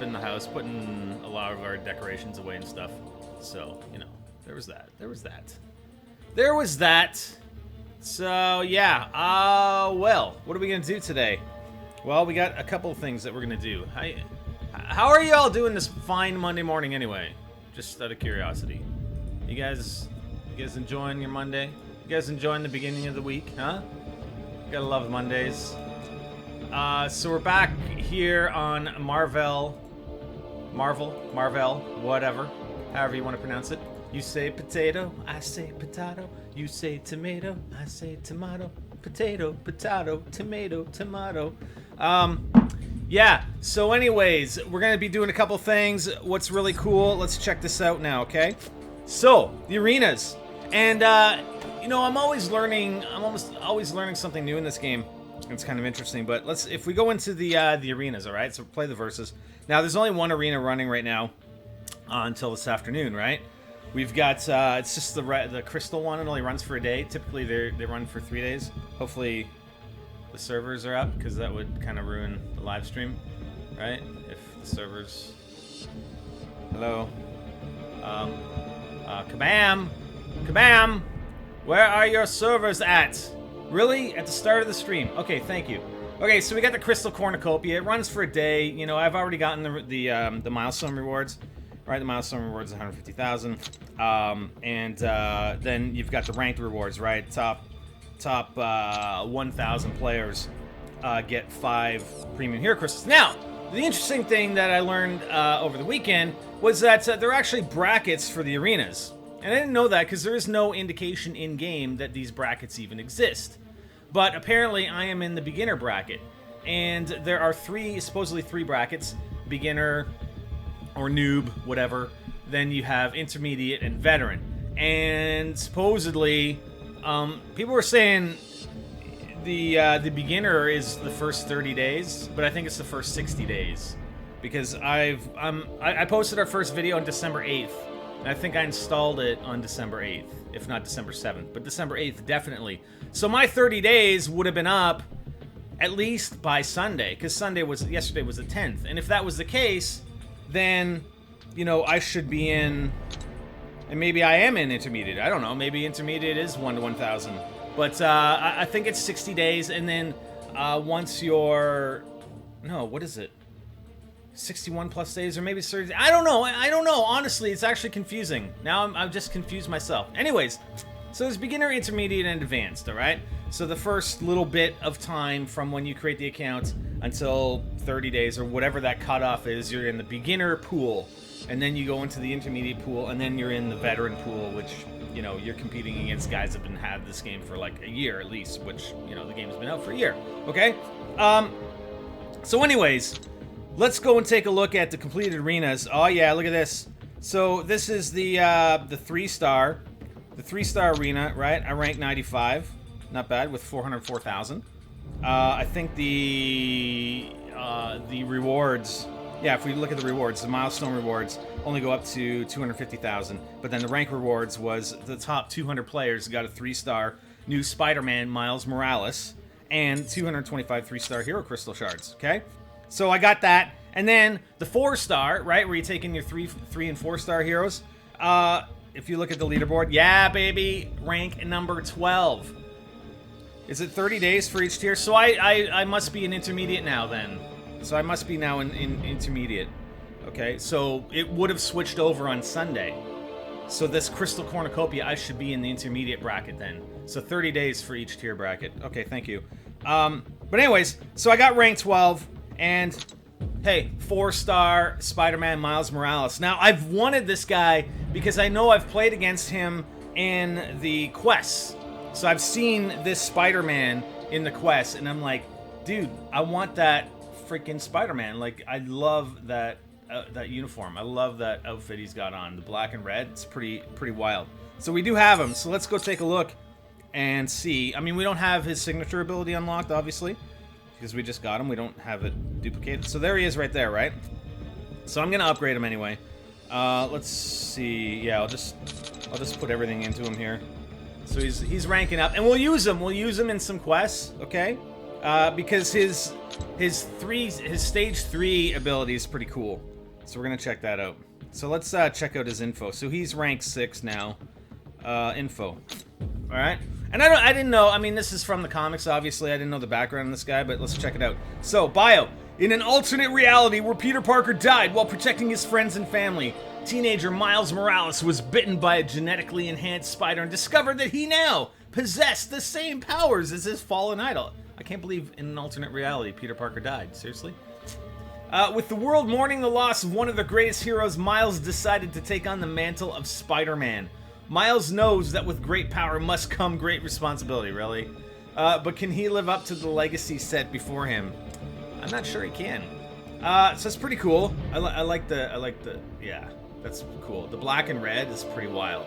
in the house, putting a lot of our decorations away and stuff. So, you know, there was that. There was that. So, yeah. Well, what are we going to do today? Well, we got a couple of things that we're going to do. How are you all doing this fine Monday morning anyway? Just out of curiosity. You guys enjoying your Monday? You guys enjoying the beginning of the week, huh? You gotta love Mondays. So we're back here on Marvel, whatever. However you want to pronounce it. You say potato, I say potato. You say tomato, I say tomato. Potato, potato, tomato, tomato. Yeah, so anyways, we're going to be doing a couple things. What's really cool, let's check this out now, okay? So, the arenas. And, you know, I'm almost always learning something new in this game. It's kind of interesting, but if we go into the arenas, all right? So play the verses. Now, there's only one arena running right now until this afternoon, right? We've got, it's just the crystal one. It only runs for a day. Typically, they run for 3 days. Hopefully, the servers are up, because that would kind of ruin the live stream, right? If the servers... Hello? Kabam! Kabam! Where are your servers at? Really? At the start of the stream. Okay, thank you. Okay, so we got the Crystal Cornucopia. It runs for a day. You know, I've already gotten the milestone rewards. Right, the milestone rewards 150,000. And then you've got the ranked rewards, right? Top 1,000 players get 5 premium hero crystals. Now, the interesting thing that I learned over the weekend was that there are actually brackets for the arenas. And I didn't know that because there is no indication in-game that these brackets even exist. But apparently I am in the beginner bracket. And there are supposedly three brackets. Beginner or noob, whatever. Then you have intermediate and veteran. And supposedly, people were saying the beginner is the first 30 days, but I think it's the first 60 days. Because I posted our first video on December 8th. And I think I installed it on December 8th, if not December 7th. But December 8th, definitely. So my 30 days would have been up at least by Sunday, because yesterday was the 10th. And if that was the case, then, you know, I should be in, and maybe I am in intermediate. I don't know, maybe intermediate is 1 to 1,000. But I think it's 60 days, and then once you're, no, what is it? 61 plus days, or maybe 30. I don't know. Honestly, it's actually confusing. Now I've just confused myself. Anyways, so there's beginner, intermediate, and advanced, all right? So the first little bit of time from when you create the account until 30 days, or whatever that cutoff is, you're in the beginner pool. And then you go into the intermediate pool, and then you're in the veteran pool, which, you know, you're competing against guys that have had this game for like a year at least, which, you know, the game's been out for a year, okay? So anyways, let's go and take a look at the completed arenas. Oh yeah, look at this. So this is the 3-star, arena, right? I ranked 95, not bad, with 404,000. I think the rewards, yeah, if we look at the rewards, the milestone rewards only go up to 250,000. But then the rank rewards was the top 200 players got a 3-star new Spider-Man Miles Morales and 225 3-star hero crystal shards. Okay. So I got that, and then the 4-star, right, where you take in your 3 and 4-star heroes. If you look at the leaderboard, yeah, baby, rank number 12. Is it 30 days for each tier? So I must be an intermediate now then. So I must be now in intermediate. Okay, so it would have switched over on Sunday. So this Crystal Cornucopia, I should be in the intermediate bracket then. So 30 days for each tier bracket. Okay, thank you. But anyways, so I got rank 12. And, hey, 4-star Spider-Man Miles Morales. Now, I've wanted this guy because I know I've played against him in the quests. So I've seen this Spider-Man in the quests, and I'm like, dude, I want that freaking Spider-Man. Like, I love that uniform. I love that outfit he's got on. The black and red, it's pretty wild. So we do have him. So let's go take a look and see. I mean, we don't have his signature ability unlocked, obviously, because we just got him. We don't have it duplicated. So there he is right there, right? So I'm going to upgrade him anyway. Let's see. Yeah, I'll just put everything into him here. So he's ranking up. And we'll use him. We'll use him in some quests, okay? because his stage 3 ability is pretty cool. So we're gonna check that out. So let's check out his info. So he's rank 6 now. Info. All right. And I didn't know. I mean, this is from the comics, obviously. I didn't know the background on this guy, but let's check it out. So, bio. In an alternate reality where Peter Parker died while protecting his friends and family, teenager Miles Morales was bitten by a genetically enhanced spider and discovered that he now possessed the same powers as his fallen idol. I can't believe in an alternate reality Peter Parker died. Seriously? With the world mourning the loss of one of the greatest heroes, Miles decided to take on the mantle of Spider-Man. Miles knows that with great power must come great responsibility, really. But can he live up to the legacy set before him? I'm not sure he can. So it's pretty cool. I like the, yeah, that's cool. The black and red is pretty wild.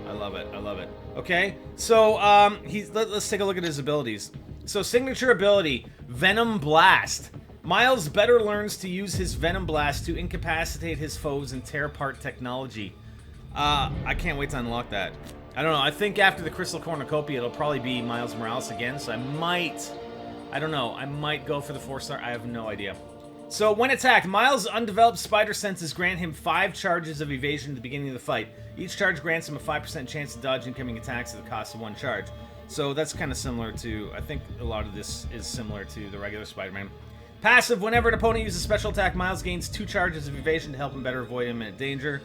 I love it, I love it. Okay, so let's take a look at his abilities. So signature ability, Venom Blast. Miles better learns to use his Venom Blast to incapacitate his foes and tear apart technology. I can't wait to unlock that. I don't know, I think after the Crystal Cornucopia, it'll probably be Miles Morales again, so I might go for the 4-star, I have no idea. So, when attacked, Miles' undeveloped spider senses grant him 5 charges of evasion at the beginning of the fight. Each charge grants him a 5% chance to dodge incoming attacks at the cost of 1 charge. So that's kind of similar to, I think a lot of this is similar to the regular Spider-Man. Passive, whenever an opponent uses a special attack, Miles gains 2 charges of evasion to help him better avoid imminent danger.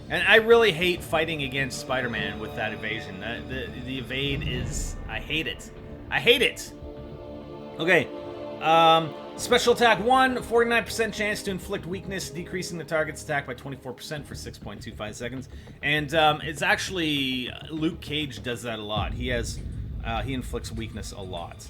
And I really hate fighting against Spider-Man with that evasion. The evade is... I hate it. I hate it! Okay. Special attack 1, 49% chance to inflict weakness, decreasing the target's attack by 24% for 6.25 seconds. And it's actually... Luke Cage does that a lot. He inflicts weakness a lot.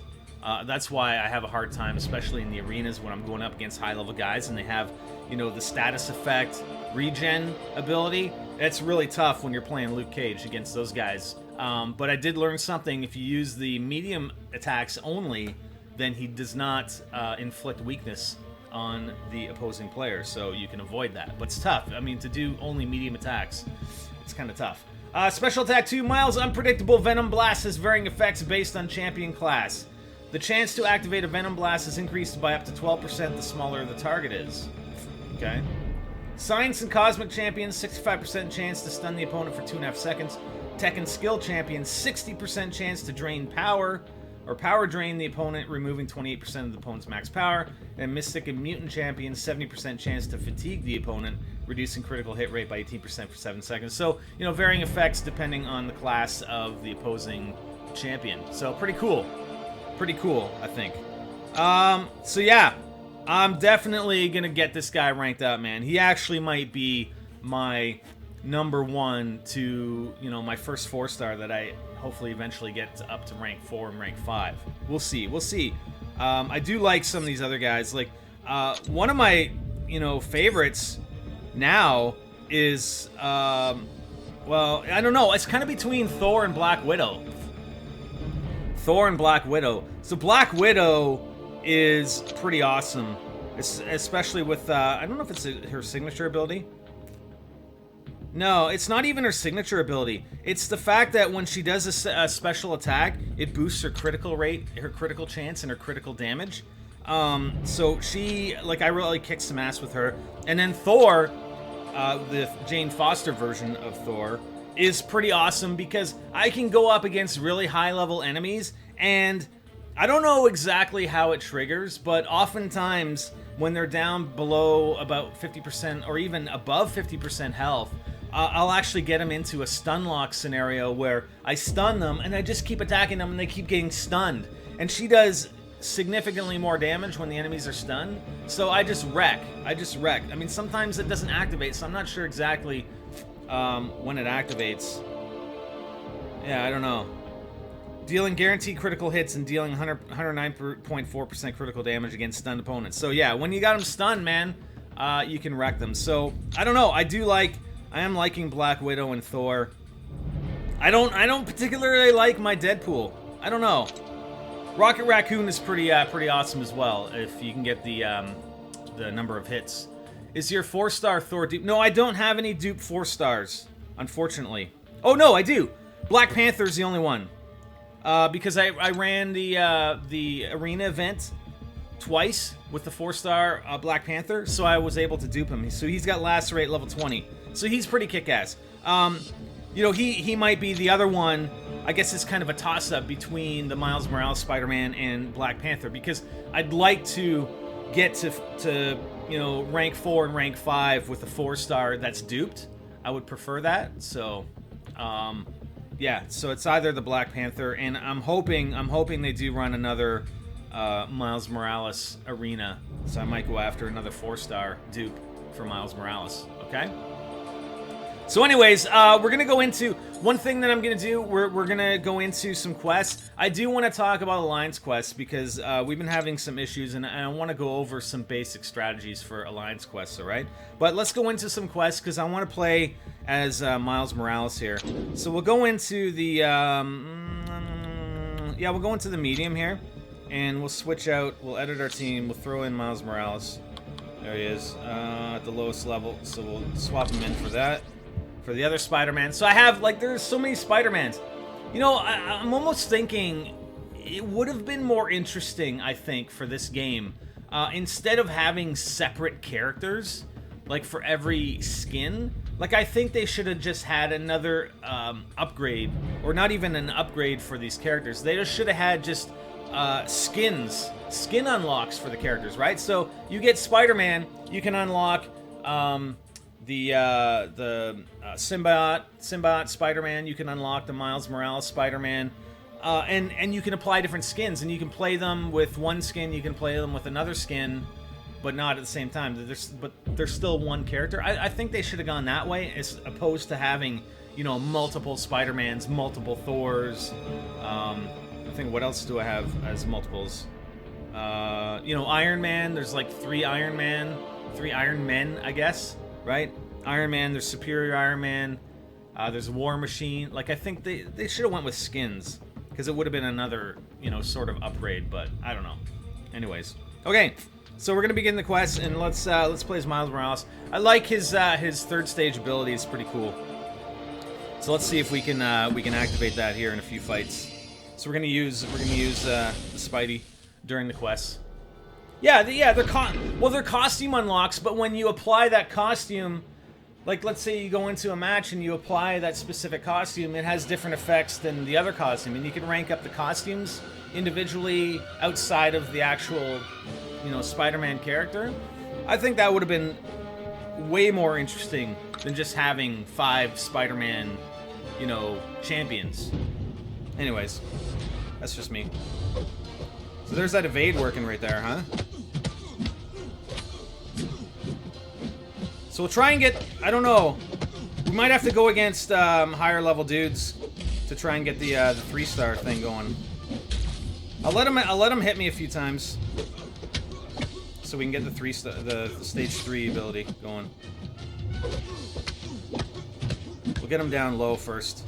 That's why I have a hard time, especially in the arenas when I'm going up against high-level guys and they have, you know, the status effect regen ability. It's really tough when you're playing Luke Cage against those guys. But I did learn something. If you use the medium attacks only, then he does not inflict weakness on the opposing player, so you can avoid that. But it's tough. I mean, to do only medium attacks, it's kind of tough. Special attack 2, Miles' unpredictable Venom Blast has varying effects based on champion class. The chance to activate a Venom Blast is increased by up to 12% the smaller the target is. Okay. Science and Cosmic Champions, 65% chance to stun the opponent for 2.5 seconds. Tech and Skill Champions, 60% chance to drain power, or power drain the opponent, removing 28% of the opponent's max power. And Mystic and Mutant Champions, 70% chance to fatigue the opponent, reducing critical hit rate by 18% for 7 seconds. So, you know, varying effects depending on the class of the opposing champion. So, pretty cool. Pretty cool, I think. So yeah, I'm definitely gonna get this guy ranked up, man. He actually might be my #1 to, you know, my first 4-star that I hopefully eventually get up to rank 4 and rank 5. We'll see, we'll see. I do like some of these other guys. Like, one of my, you know, favorites now is, well, I don't know. It's kind of between Thor and Black Widow. Thor and Black Widow. So Black Widow is pretty awesome, especially with, I don't know if it's her signature ability. No, it's not even her signature ability. It's the fact that when she does a special attack, it boosts her critical rate, her critical chance, and her critical damage. So she, like, I really kicked some ass with her. And then Thor, the Jane Foster version of Thor, is pretty awesome because I can go up against really high-level enemies, and I don't know exactly how it triggers, but oftentimes when they're down below about 50% or even above 50% health, I'll actually get them into a stun lock scenario where I stun them and I just keep attacking them and they keep getting stunned. And she does significantly more damage when the enemies are stunned, so I just wreck. I mean, sometimes it doesn't activate, so I'm not sure exactly when it activates. Yeah, I don't know. Dealing guaranteed critical hits and dealing 109.4% critical damage against stunned opponents. So yeah, when you got them stunned, man, you can wreck them. So I don't know. I am liking Black Widow and Thor. I don't particularly like my Deadpool. I don't know. Rocket Raccoon is pretty awesome as well if you can get the number of hits. Is your 4-star Thor dupe? No, I don't have any dupe 4 stars, unfortunately. Oh no, I do. Black Panther's the only one. because I ran the arena event twice with the 4-star Black Panther, so I was able to dupe him. So he's got lacerate level 20, so he's pretty kick-ass. You know, he might be the other one. I guess it's kind of a toss-up between the Miles Morales Spider-Man and Black Panther, because I'd like to get to you know, rank 4 and rank 5 with a 4-star that's duped. I would prefer that. So yeah, so it's either the Black Panther, and I'm hoping they do run another Miles Morales arena, so I might go after another 4-star dupe for Miles Morales. Okay. So anyways, we're gonna go into one thing that I'm gonna do. We're gonna go into some quests. I do want to talk about Alliance quests because we've been having some issues, and I want to go over some basic strategies for Alliance quests. All right, but let's go into some quests because I want to play as Miles Morales here. So we'll go into the yeah, we'll go into the medium here, and we'll switch out. We'll edit our team. We'll throw in Miles Morales. There he is at the lowest level. So we'll swap him in for that. For the other Spider-Man. So I have, like, there's so many Spider-Mans. You know, I'm almost thinking it would have been more interesting, I think, for this game. Instead of having separate characters, like, for every skin. Like, I think they should have just had another upgrade. Or not even an upgrade for these characters. They just should have had just skins. Skin unlocks for the characters, right? So, you get Spider-Man, you can unlock... the symbiote Spider-Man. You can unlock the Miles Morales Spider-Man, and you can apply different skins, and you can play them with one skin, you can play them with another skin, but not at the same time. But they're still one character. I think they should have gone that way, as opposed to having, you know, multiple Spider-Mans, multiple Thors. I think, what else do I have as multiples? You know, Iron Man. There's like 3 Iron Men, I guess. Right? Iron Man, there's Superior Iron Man, there's War Machine. Like, I think they should have went with skins, because it would have been another, you know, sort of upgrade, but I don't know. Anyways. Okay, so we're gonna begin the quest, and let's play as Miles Morales. I like his 3rd stage ability. It's pretty cool. So let's see if we can activate that here in a few fights. So we're gonna use the Spidey during the quest. Yeah, they're costume unlocks, but when you apply that costume, like, let's say you go into a match and you apply that specific costume, it has different effects than the other costume, and you can rank up the costumes individually outside of the actual, you know, Spider-Man character. I think that would have been way more interesting than just having 5 Spider-Man, you know, champions. Anyways, that's just me. So there's that evade working right there, huh? So we'll try and get, I don't know, we might have to go against higher level dudes to try and get the 3-star thing going. I'll let him hit me a few times, so we can get the stage 3 ability going. We'll get him down low first.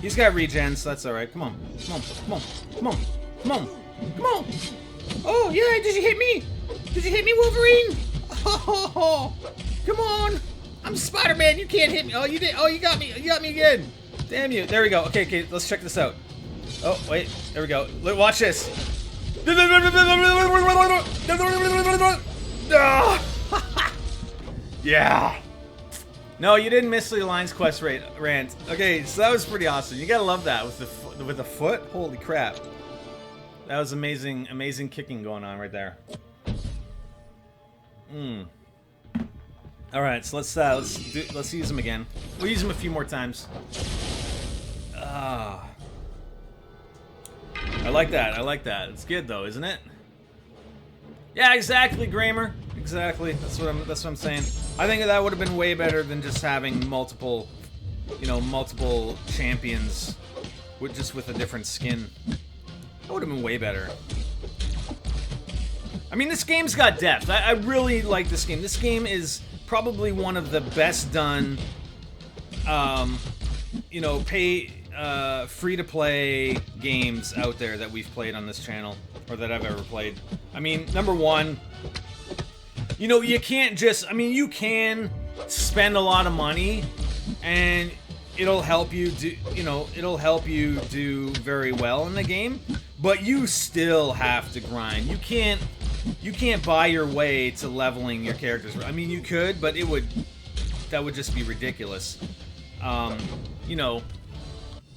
He's got regen, so that's all right. Come on, come on, come on, come on, come on, come on! Oh yeah, did you hit me? Did you hit me, Wolverine? Oh, come on! I'm Spider-Man. You can't hit me. Oh, you did. Oh, you got me. You got me again. Damn you. There we go. Okay. Let's check this out. Oh, wait. There we go. Watch this. Yeah. No, you didn't miss the Alliance quest rant. Okay, so that was pretty awesome. You gotta love that with the foot. Holy crap. That was amazing. Amazing kicking going on right there. All right, so let's use him again. We'll use him a few more times. I like that. I like that. It's good though, isn't it? Yeah, exactly, Grammar. Exactly. That's what I'm saying. I think that would have been way better than just having multiple, you know, multiple champions with a different skin. That would have been way better. I mean, this game's got depth. I really like this game. This game is probably one of the best done, you know, free-to-play games out there that we've played on this channel, or that I've ever played. I mean, number one, you know, you can't just, I mean, you can spend a lot of money, and it'll help you do, it'll help you do very well in the game, but you still have to grind. You can't buy your way to leveling your characters. I mean, you could, but that would just be ridiculous.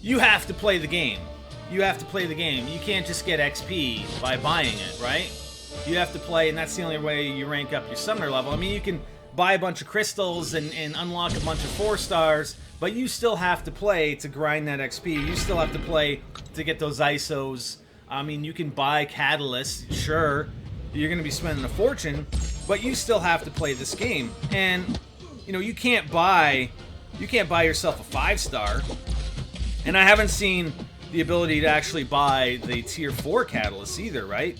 You have to play the game. You have to play the game. You can't just get XP by buying it, right? You have to play, and that's the only way you rank up your summoner level. I mean, you can buy a bunch of crystals and unlock a bunch of 4 stars, but you still have to play to grind that XP. You still have to play to get those ISOs. I mean, you can buy catalysts, sure. You're going to be spending a fortune, but you still have to play this game. And, you can't buy yourself a 5-star. And I haven't seen the ability to actually buy the tier 4 catalysts either, right?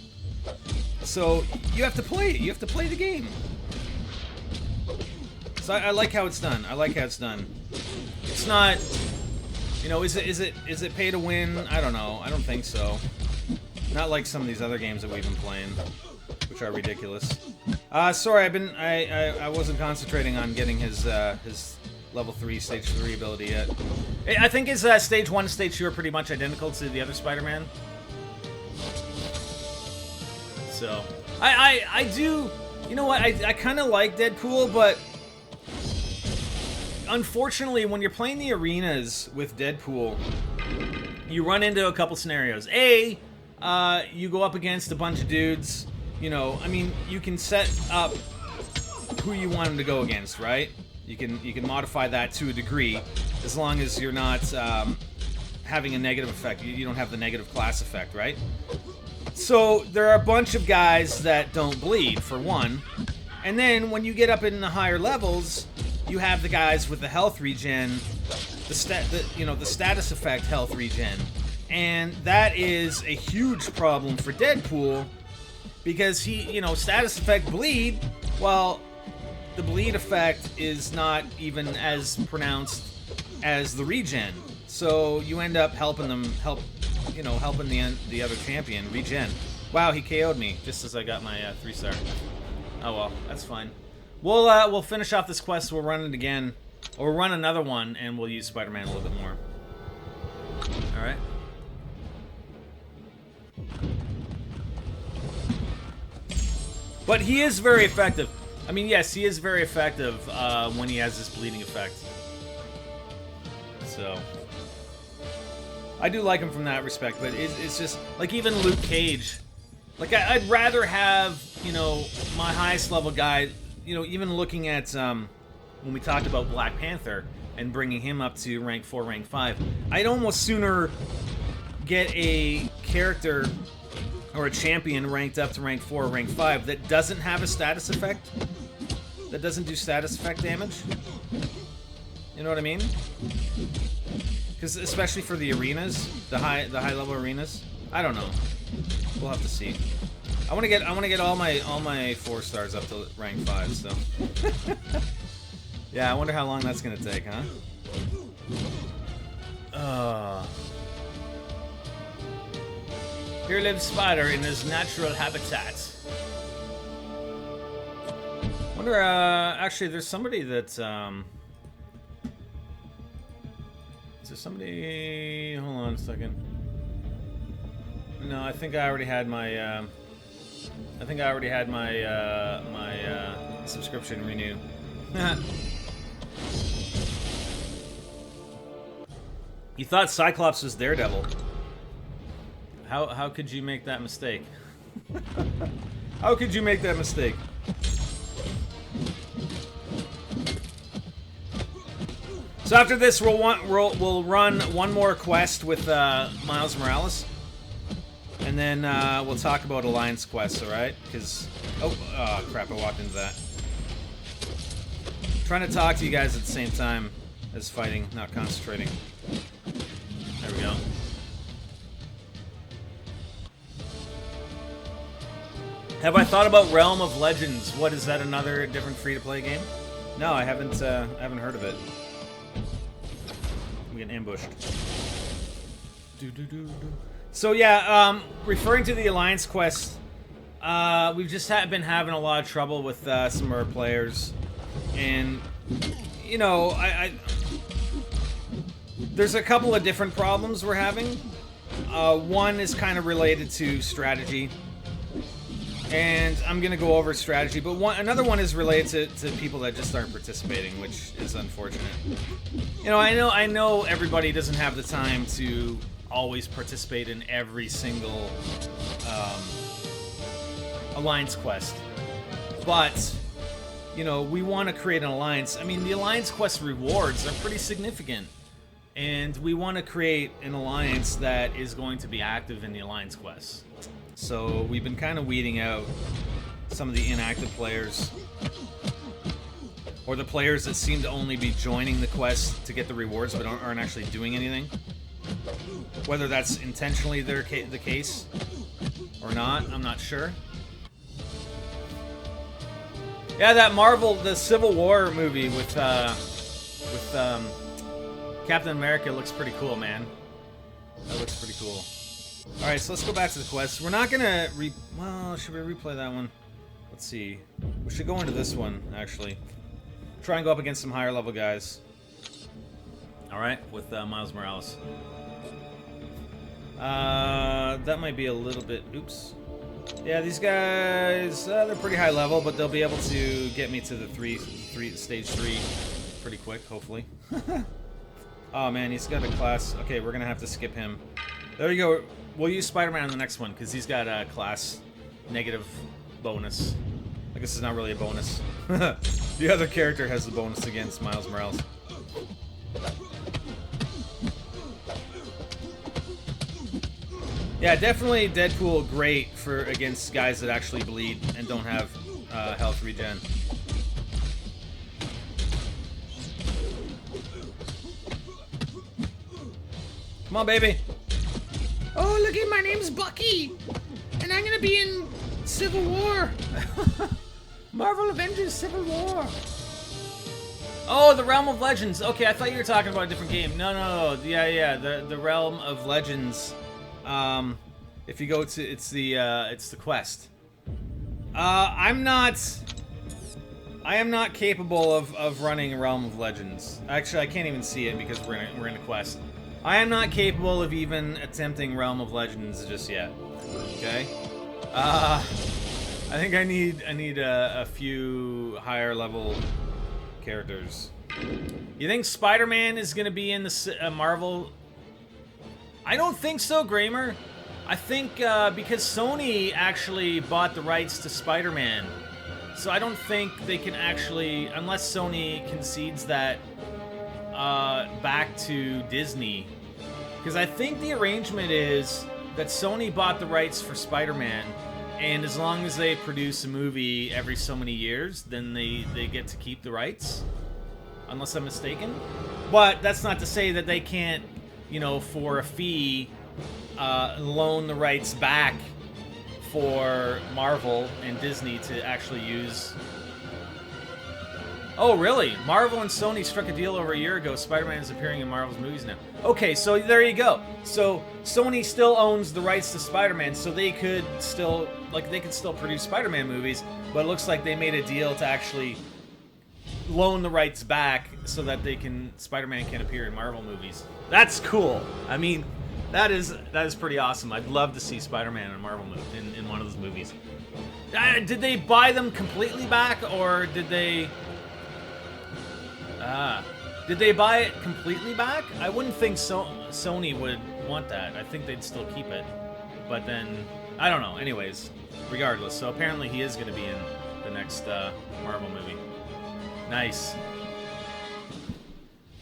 So you have to play it. You have to play the game. So I like how it's done. I like how it's done. It's not, is it pay to win? I don't know. I don't think so. Not like some of these other games that we've been playing, which are ridiculous. Sorry, I wasn't concentrating on getting his level 3, stage 3 ability yet. I think his stage 1 and stage 2 are pretty much identical to the other Spider-Man. So, I do, I kind of like Deadpool, but unfortunately, when you're playing the arenas with Deadpool, you run into a couple scenarios. A, you go up against a bunch of dudes, I mean, you can set up who you want him to go against, right? You can modify that to a degree, as long as you're not having a negative effect. You don't have the negative class effect, right? So there are a bunch of guys that don't bleed, for one, and then when you get up in the higher levels, you have the guys with the health regen, the status effect health regen, and that is a huge problem for Deadpool because he, status effect bleed, while the bleed effect is not even as pronounced as the regen. So you end up helping the other champion regen. Wow, he KO'd me just as I got my 3-star. Oh well, that's fine. We'll finish off this quest. We'll run it again, or we'll run another one, and we'll use Spider-Man a little bit more. All right. But he is very effective. I mean, yes, he is very effective when he has this bleeding effect. So, I do like him from that respect, but it's just, like, even Luke Cage. Like, I'd rather have, my highest level guy, even looking at, when we talked about Black Panther and bringing him up to rank 4, rank 5, I'd almost sooner get a character or a champion ranked up to rank 4 or rank 5 that doesn't have a status effect, that doesn't do status effect damage. You know what I mean? Because especially for the arenas, the high level arenas, I don't know. We'll have to see. I want to get all my 4 stars up to rank 5. So yeah, I wonder how long that's gonna take, huh? Here lives Spider in his natural habitat. Wonder, actually, there's somebody that, is there somebody, hold on a second. No, I think I already had my, subscription renew. You thought Cyclops was Daredevil. How could you make that mistake? How could you make that mistake? So after this, we'll run one more quest with Miles Morales, and then we'll talk about Alliance quests. All right? Because oh crap, I walked into that. Trying to talk to you guys at the same time as fighting, not concentrating. There we go. Have I thought about Realm of Legends? What is that? Another different free-to-play game? No, I haven't heard of it. We get ambushed. So yeah, referring to the Alliance quest, we've just been having a lot of trouble with some of our players, and I there's a couple of different problems we're having. One is kind of related to strategy, and I'm gonna go over strategy. But another one is related to people that just aren't participating, which is unfortunate. You know, I know everybody doesn't have the time to always participate in every single alliance quest, but you know, we want to create an alliance. I mean, the alliance quest rewards are pretty significant, and we want to create an alliance that is going to be active in the alliance quests. So we've been kind of weeding out some of the inactive players, or the players that seem to only be joining the quest to get the rewards but aren't actually doing anything. Whether that's intentionally the case or not, I'm not sure. Yeah, that the Civil War movie with Captain America looks pretty cool, man. That looks pretty cool. All right, so let's go back to the quest. We're not gonna well, should we replay that one? Let's see. We should go into this one actually. Try and go up against some higher level guys. All right, with Miles Morales. That might be a little bit. Oops. Yeah, these guys, they're pretty high level, but they'll be able to get me to the stage 3 pretty quick, hopefully. Oh man, he's got a class. Okay, we're gonna have to skip him. There you go. We'll use Spider-Man on the next one because he's got a class negative bonus. I guess it's not really a bonus. The other character has the bonus against Miles Morales. Yeah, definitely Deadpool great for against guys that actually bleed and don't have health regen. Come on, baby. Oh, look at my name's Bucky, and I'm gonna be in Civil War. Marvel Avengers Civil War. Oh, the Realm of Legends. Okay, I thought you were talking about a different game. No. Yeah. The Realm of Legends. If you go to it's the quest. I am not capable of running Realm of Legends. Actually, I can't even see it because we're in a quest. I am not capable of even attempting Realm of Legends just yet. Okay. I think I need a few higher level characters. You think Spider-Man is gonna be in the Marvel? I don't think so, Gramer. I think because Sony actually bought the rights to Spider-Man, so I don't think they can actually, unless Sony concedes that back to Disney, because I think the arrangement is that Sony bought the rights for Spider-Man, and as long as they produce a movie every so many years, then they get to keep the rights, unless I'm mistaken. But that's not to say that they can't, you know, for a fee, loan the rights back for Marvel and Disney to actually use. Oh, really? Marvel and Sony struck a deal over a year ago. Spider-Man is appearing in Marvel's movies now. Okay, so there you go. So Sony still owns the rights to Spider-Man, so they could still produce Spider-Man movies, but it looks like they made a deal to actually loan the rights back so that Spider-Man can appear in Marvel movies. That's cool. I mean, that is pretty awesome. I'd love to see Spider-Man in a Marvel movie, in one of those movies. Did they buy them completely back, or did they? Did they buy it completely back? I wouldn't think Sony would want that. I think they'd still keep it. But then, I don't know. Anyways, regardless. So apparently he is going to be in the next Marvel movie. Nice.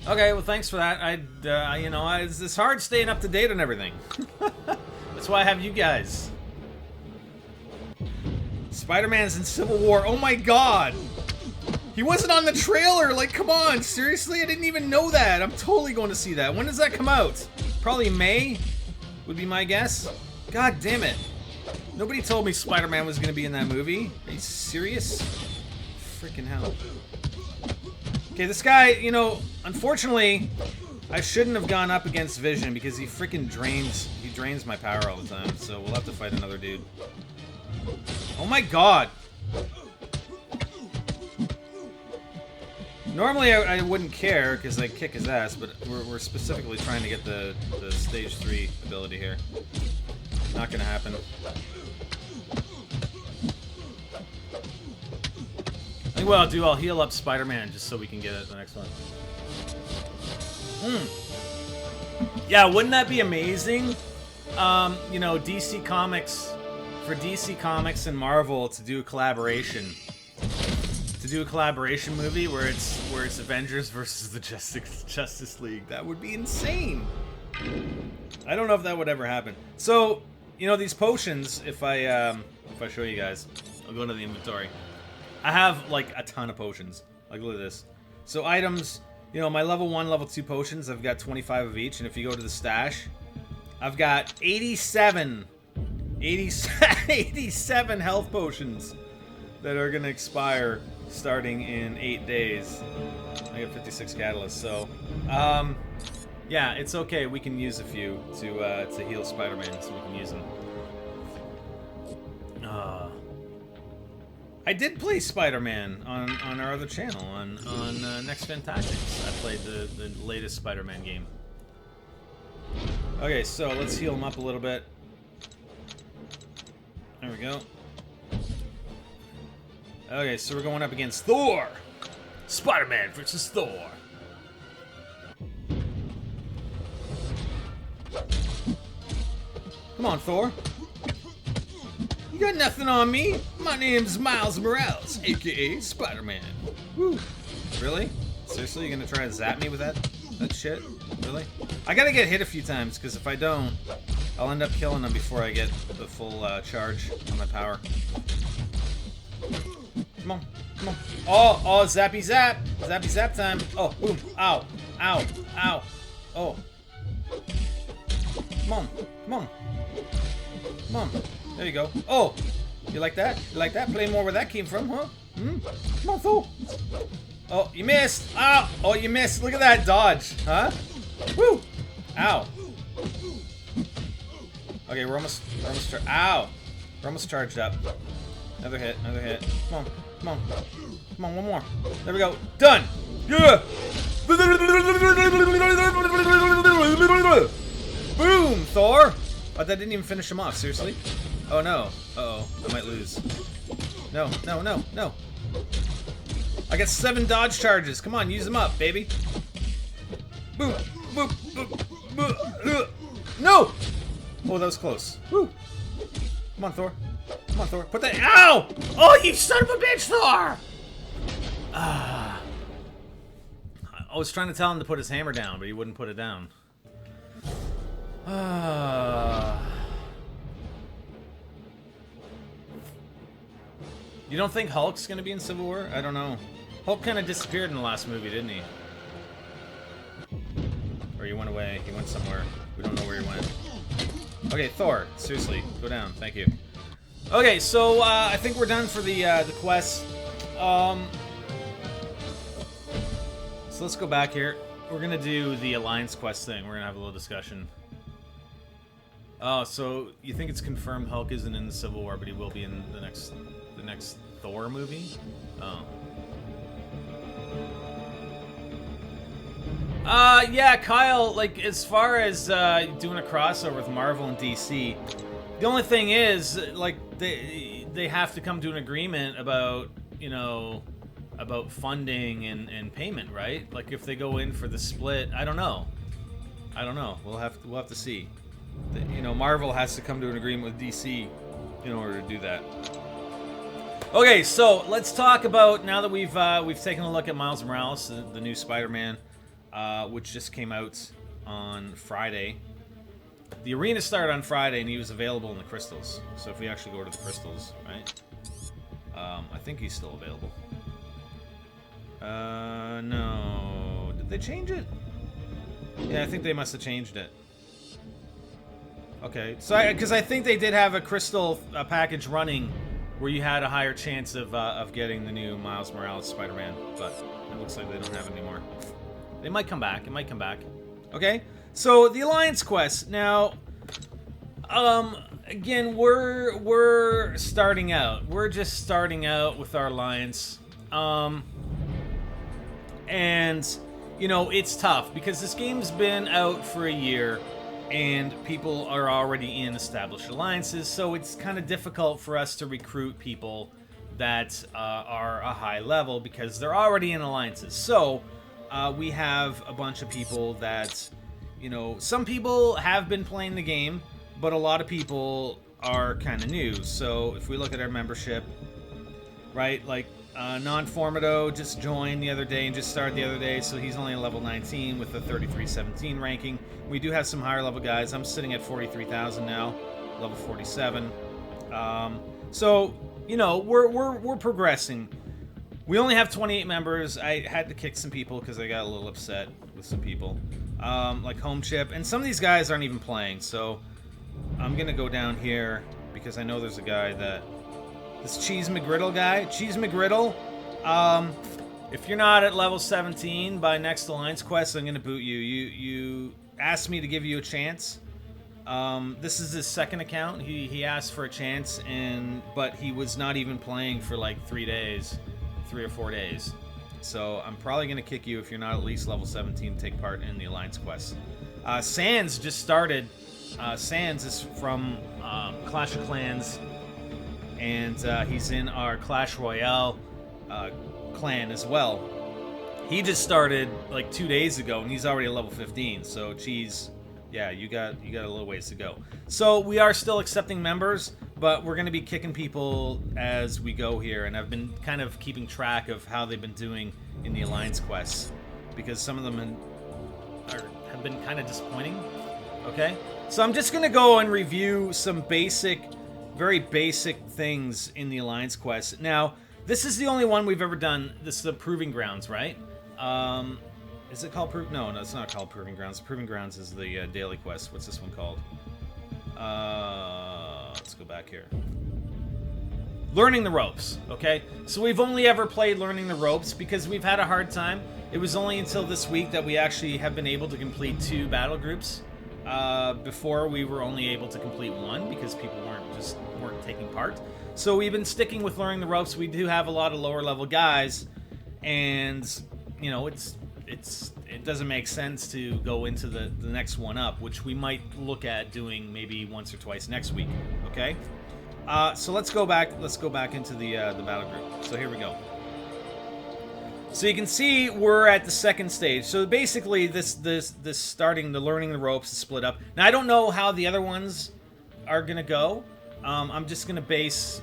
Okay, well, thanks for that. You know, it's hard staying up to date on everything. That's why I have you guys. Spider-Man's in Civil War. Oh my god! He wasn't on the trailer! Like, come on! Seriously? I didn't even know that! I'm totally going to see that. When does that come out? Probably May? Would be my guess? God damn it. Nobody told me Spider-Man was going to be in that movie. Are you serious? Freaking hell. Okay, this guy, you know, unfortunately, I shouldn't have gone up against Vision because he freaking drains my power all the time, so we'll have to fight another dude. Oh my god! Normally I wouldn't care because I kick his ass, but we're specifically trying to get the stage 3 ability here. Not gonna happen. I think what I'll do, I'll heal up Spider-Man just so we can get it the next one. Yeah, wouldn't that be amazing? You know, DC Comics, for DC Comics and Marvel to do a collaboration. To do a collaboration movie where it's Avengers versus the Justice League. That would be insane. I don't know if that would ever happen. So, you know, these potions, if I show you guys, I'll go into the inventory. I have like a ton of potions. Like, look at this. So items, you know, my level 1, level 2 potions, I've got 25 of each, and if you go to the stash, I've got 87 health potions that are gonna expire starting in 8 days. I got 56 catalysts, so yeah, it's okay. We can use a few to heal Spider-Man, so we can use them. I did play Spider-Man on our other channel on Next Fan Tactics. I played the latest Spider-Man game. Okay, so let's heal him up a little bit. There we go. Okay, so we're going up against Thor! Spider-Man versus Thor! Come on, Thor. You got nothing on me. My name's Miles Morales, aka Spider-Man. Woo. Really? Seriously, you're gonna try to zap me with that shit? Really? I gotta get hit a few times, because if I don't, I'll end up killing them before I get the full charge on my power. Come on, come on. Oh, zappy zap. Zappy zap time. Oh, boom. Ow. Ow. Ow. Oh. Come on. Come on. Come on. There you go. Oh. You like that? You like that? Play more where that came from, huh? Hmm? Come on, Thor. Oh, you missed. Ow. Oh, you missed. Look at that dodge. Huh? Woo. Ow. Okay, we're almost ow. We're almost charged up. Another hit, another hit. Come on, come on. Come on, one more. There we go. Done! Yeah! Boom, Thor! Oh, that didn't even finish him off, seriously? Oh no. Uh-oh, I might lose. No, no, no, no. I got 7 dodge charges. Come on, use them up, baby. Boop, boop, boop, boop. No! Oh, that was close. Woo! Come on, Thor. Come on, Thor. Put that. Ow! Oh, you son of a bitch, Thor! I was trying to tell him to put his hammer down, but he wouldn't put it down. You don't think Hulk's gonna be in Civil War? I don't know. Hulk kind of disappeared in the last movie, didn't he? Or he went away. He went somewhere. We don't know where he went. Okay, Thor. Seriously, go down. Thank you. Okay, so I think we're done for the quest. So let's go back here. We're gonna do the Alliance quest thing. We're gonna have a little discussion. Oh, so you think it's confirmed Hulk isn't in the Civil War, but he will be in the next Thor movie? Oh. Yeah, Kyle, like, as far as doing a crossover with Marvel and DC, the only thing is, like, they have to come to an agreement about, you know, about funding and payment, right? Like, if they go in for the split, I don't know. We'll have to see. You know, Marvel has to come to an agreement with DC in order to do that. Okay, so let's talk about, now that we've taken a look at Miles Morales, the new Spider-Man, which just came out on Friday. The arena started on Friday, and he was available in the crystals. So if we actually go to the crystals, right? I think he's still available. No. Did they change it? Yeah, I think they must have changed it. Okay, so because I think they did have a crystal package running where you had a higher chance of getting the new Miles Morales Spider-Man, but it looks like they don't have it anymore. They might come back. It might come back. Okay, so the Alliance quest. Now, again, we're starting out. We're just starting out with our Alliance. And, you know, it's tough because this game's been out for a year and people are already in established alliances, so it's kind of difficult for us to recruit people that are a high level because they're already in alliances. So we have a bunch of people that, you know, some people have been playing the game, but a lot of people are kind of new. So if we look at our membership, right, like Non-Formato just joined the other day and just started the other day, so he's only a level 19 with a 3317 ranking. We do have some higher level guys. I'm sitting at 43,000 now, level 47. So, you know, we're progressing. We only have 28 members. I had to kick some people because I got a little upset with some people, like Home Chip, and some of these guys aren't even playing. So I'm gonna go down here because I know there's a guy that. This Cheese McGriddle guy. Cheese McGriddle, if you're not at level 17 by next Alliance Quest, I'm going to boot you. You asked me to give you a chance. This is his second account. He asked for a chance, but he was not even playing for like 3 or 4 days. So I'm probably going to kick you if you're not at least level 17 to take part in the Alliance Quest. Sans just started. Sans is from Clash of Clans. And he's in our Clash Royale clan as well. He just started like 2 days ago, and he's already at level 15. So, Cheese, yeah, you got a little ways to go. So we are still accepting members, but we're going to be kicking people as we go here. And I've been kind of keeping track of how they've been doing in the Alliance quests, because some of them have been kind of disappointing. Okay, so I'm just going to go and review some very basic things in the Alliance quest. Now, this is the only one we've ever done. This is the Proving Grounds, right? Is it called No, it's not called Proving Grounds. Proving Grounds is the daily quest. What's this one called? Let's go back here. Learning the Ropes, okay? So we've only ever played Learning the Ropes because we've had a hard time. It was only until this week that we actually have been able to complete 2 battle groups. Before we were only able to complete 1 because people weren't taking part. So we've been sticking with Learning the Ropes. We do have a lot of lower level guys, and you know it doesn't make sense to go into the next one up, which we might look at doing maybe once or twice next week. Okay, so let's go back into the battle group. So here we go. So you can see we're at the second stage. So basically, this starting the Learning the Ropes is split up. Now I don't know how the other ones are gonna go. I'm just gonna base,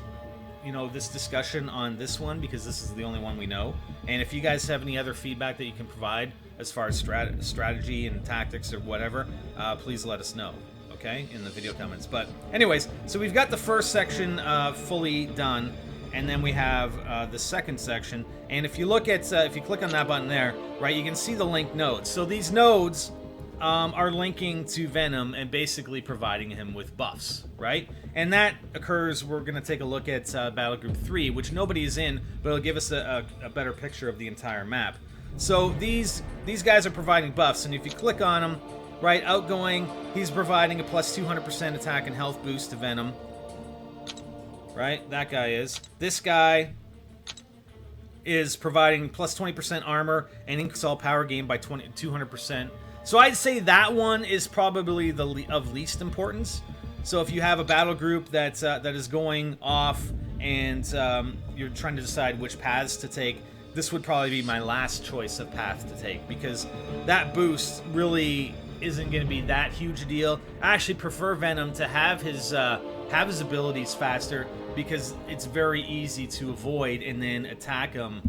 you know, this discussion on this one because this is the only one we know. And if you guys have any other feedback that you can provide as far as strategy and tactics or whatever, please let us know. Okay, in the video comments. But anyways, so we've got the first section fully done. And then we have the second section, and if you look at, if you click on that button there, right, you can see the linked nodes. So these nodes are linking to Venom and basically providing him with buffs, right? And that occurs, we're going to take a look at Battle Group 3, which nobody is in, but it'll give us a better picture of the entire map. So these guys are providing buffs, and if you click on them, right, Outgoing, he's providing a plus 200% attack and health boost to Venom. Right, that guy is. This guy is providing plus 20% armor and increase all power gain by 200%. So I'd say that one is probably of least importance. So if you have a battle group that is going off and you're trying to decide which paths to take, this would probably be my last choice of path to take, because that boost really isn't going to be that huge a deal. I actually prefer Venom to have his abilities faster, because it's very easy to avoid and then attack him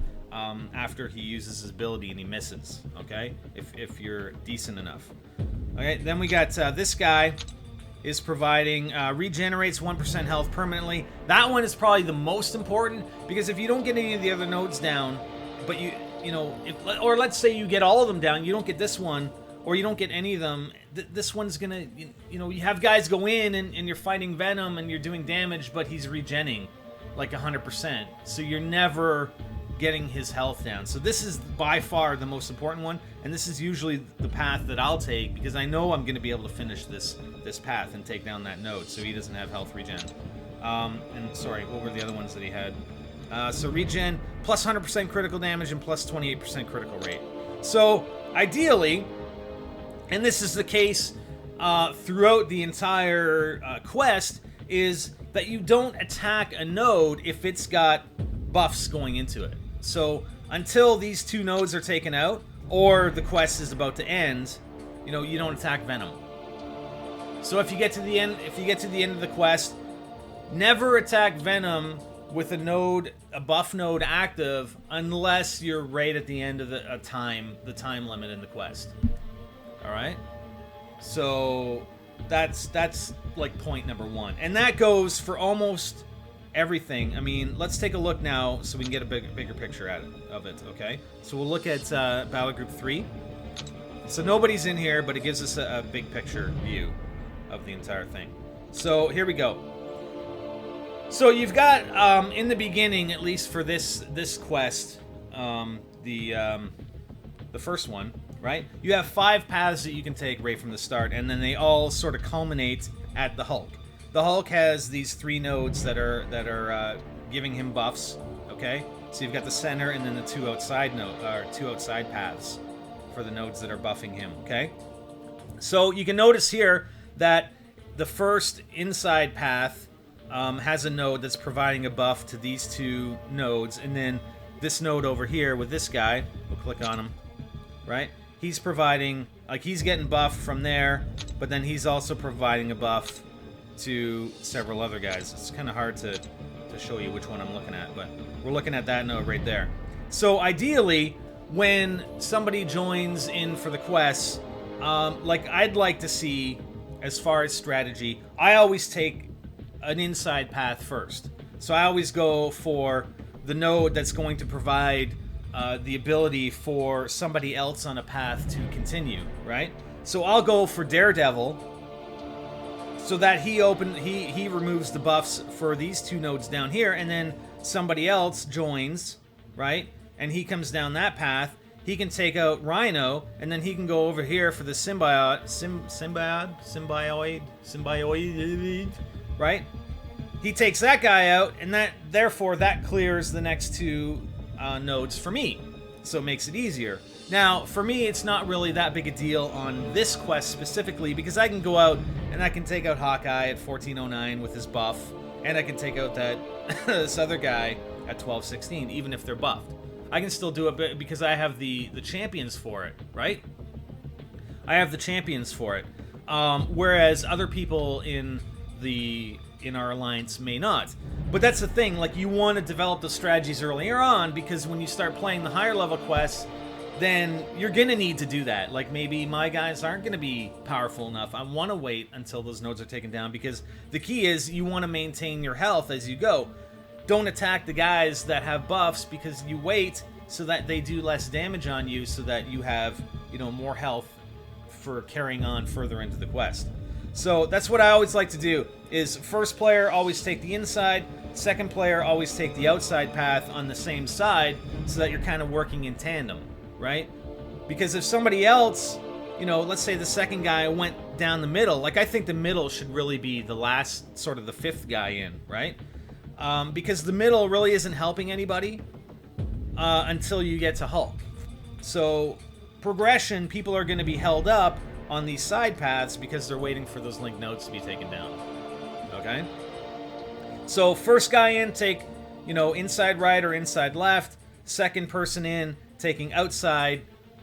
after he uses his ability and he misses, okay? If you're decent enough. Okay, then we got this guy is providing regenerates 1% health permanently. That one is probably the most important, because if you don't get any of the other nodes down, but you know, or let's say you get all of them down, you don't get this one, or you don't get any of them, this one's gonna, you know, you have guys go in and you're fighting Venom and you're doing damage, but he's regenning like 100%. So you're never getting his health down. So this is by far the most important one, and this is usually the path that I'll take, because I know I'm gonna be able to finish this path and take down that node, so he doesn't have health regen. And sorry, what were the other ones that he had? So regen, plus 100% critical damage and plus 28% critical rate. So ideally, and this is the case throughout the entire quest, is that you don't attack a node if it's got buffs going into it. So until these 2 nodes are taken out or the quest is about to end, you know, you don't attack Venom. So if you get to the end, of the quest, never attack Venom with a buff node active, unless you're right at the end of the time limit in the quest. All right. So that's like point number 1, and that goes for almost everything. I mean, let's take a look now so we can get a bigger picture of it. Okay. So we'll look at Battle Group 3. So nobody's in here, but it gives us a big picture view of the entire thing. So here we go. So you've got in the beginning, at least for this quest, the first one, right? You have 5 paths that you can take right from the start, and then they all sort of culminate at the Hulk. The Hulk has these 3 nodes that are giving him buffs. Okay, so you've got the center and then the 2 outside paths for the nodes that are buffing him. Okay, so you can notice here that the first inside path has a node that's providing a buff to these 2 nodes, and then this node over here with this guy, we'll click on him, right? He's providing, like, he's getting buff from there, but then he's also providing a buff to several other guys. It's kind of hard to show you which one I'm looking at, but we're looking at that node right there. So ideally, when somebody joins in for the quests, like I'd like to see, as far as strategy, I always take an inside path first. So I always go for the node that's going to provide the ability for somebody else on a path to continue, right? So I'll go for Daredevil, so that he removes the buffs for these 2 nodes down here, and then somebody else joins, right? And he comes down that path. He can take out Rhino, and then he can go over here for the symbioid, right? He takes that guy out, and therefore that clears the next 2 nodes for me, so it makes it easier. Now, for me, it's not really that big a deal on this quest specifically, because I can go out and I can take out Hawkeye at 1409 with his buff, and I can take out this other guy at 1216, even if they're buffed. I can still do it because I have the champions for it, right? I have the champions for it, whereas other people in our alliance may not. But that's the thing, like, you want to develop the strategies earlier on, because when you start playing the higher level quests, then you're gonna need to do that. Like, maybe my guys aren't gonna be powerful enough. I want to wait until those nodes are taken down, because the key is you want to maintain your health as you go. Don't attack the guys that have buffs, because you wait so that they do less damage on you, so that you have, you know, more health for carrying on further into the quest. So that's what I always like to do, is first player always take the inside, second player always take the outside path on the same side, so that you're kind of working in tandem, right? Because if somebody else, you know, let's say the second guy went down the middle, like, I think the middle should really be the last, sort of the 5th guy in, right? Because the middle really isn't helping anybody until you get to Hulk. So progression, people are going to be held up on these side paths because they're waiting for those link nodes to be taken down. Okay? So first guy in, take, you know, inside right or inside left. Second person in, taking outside,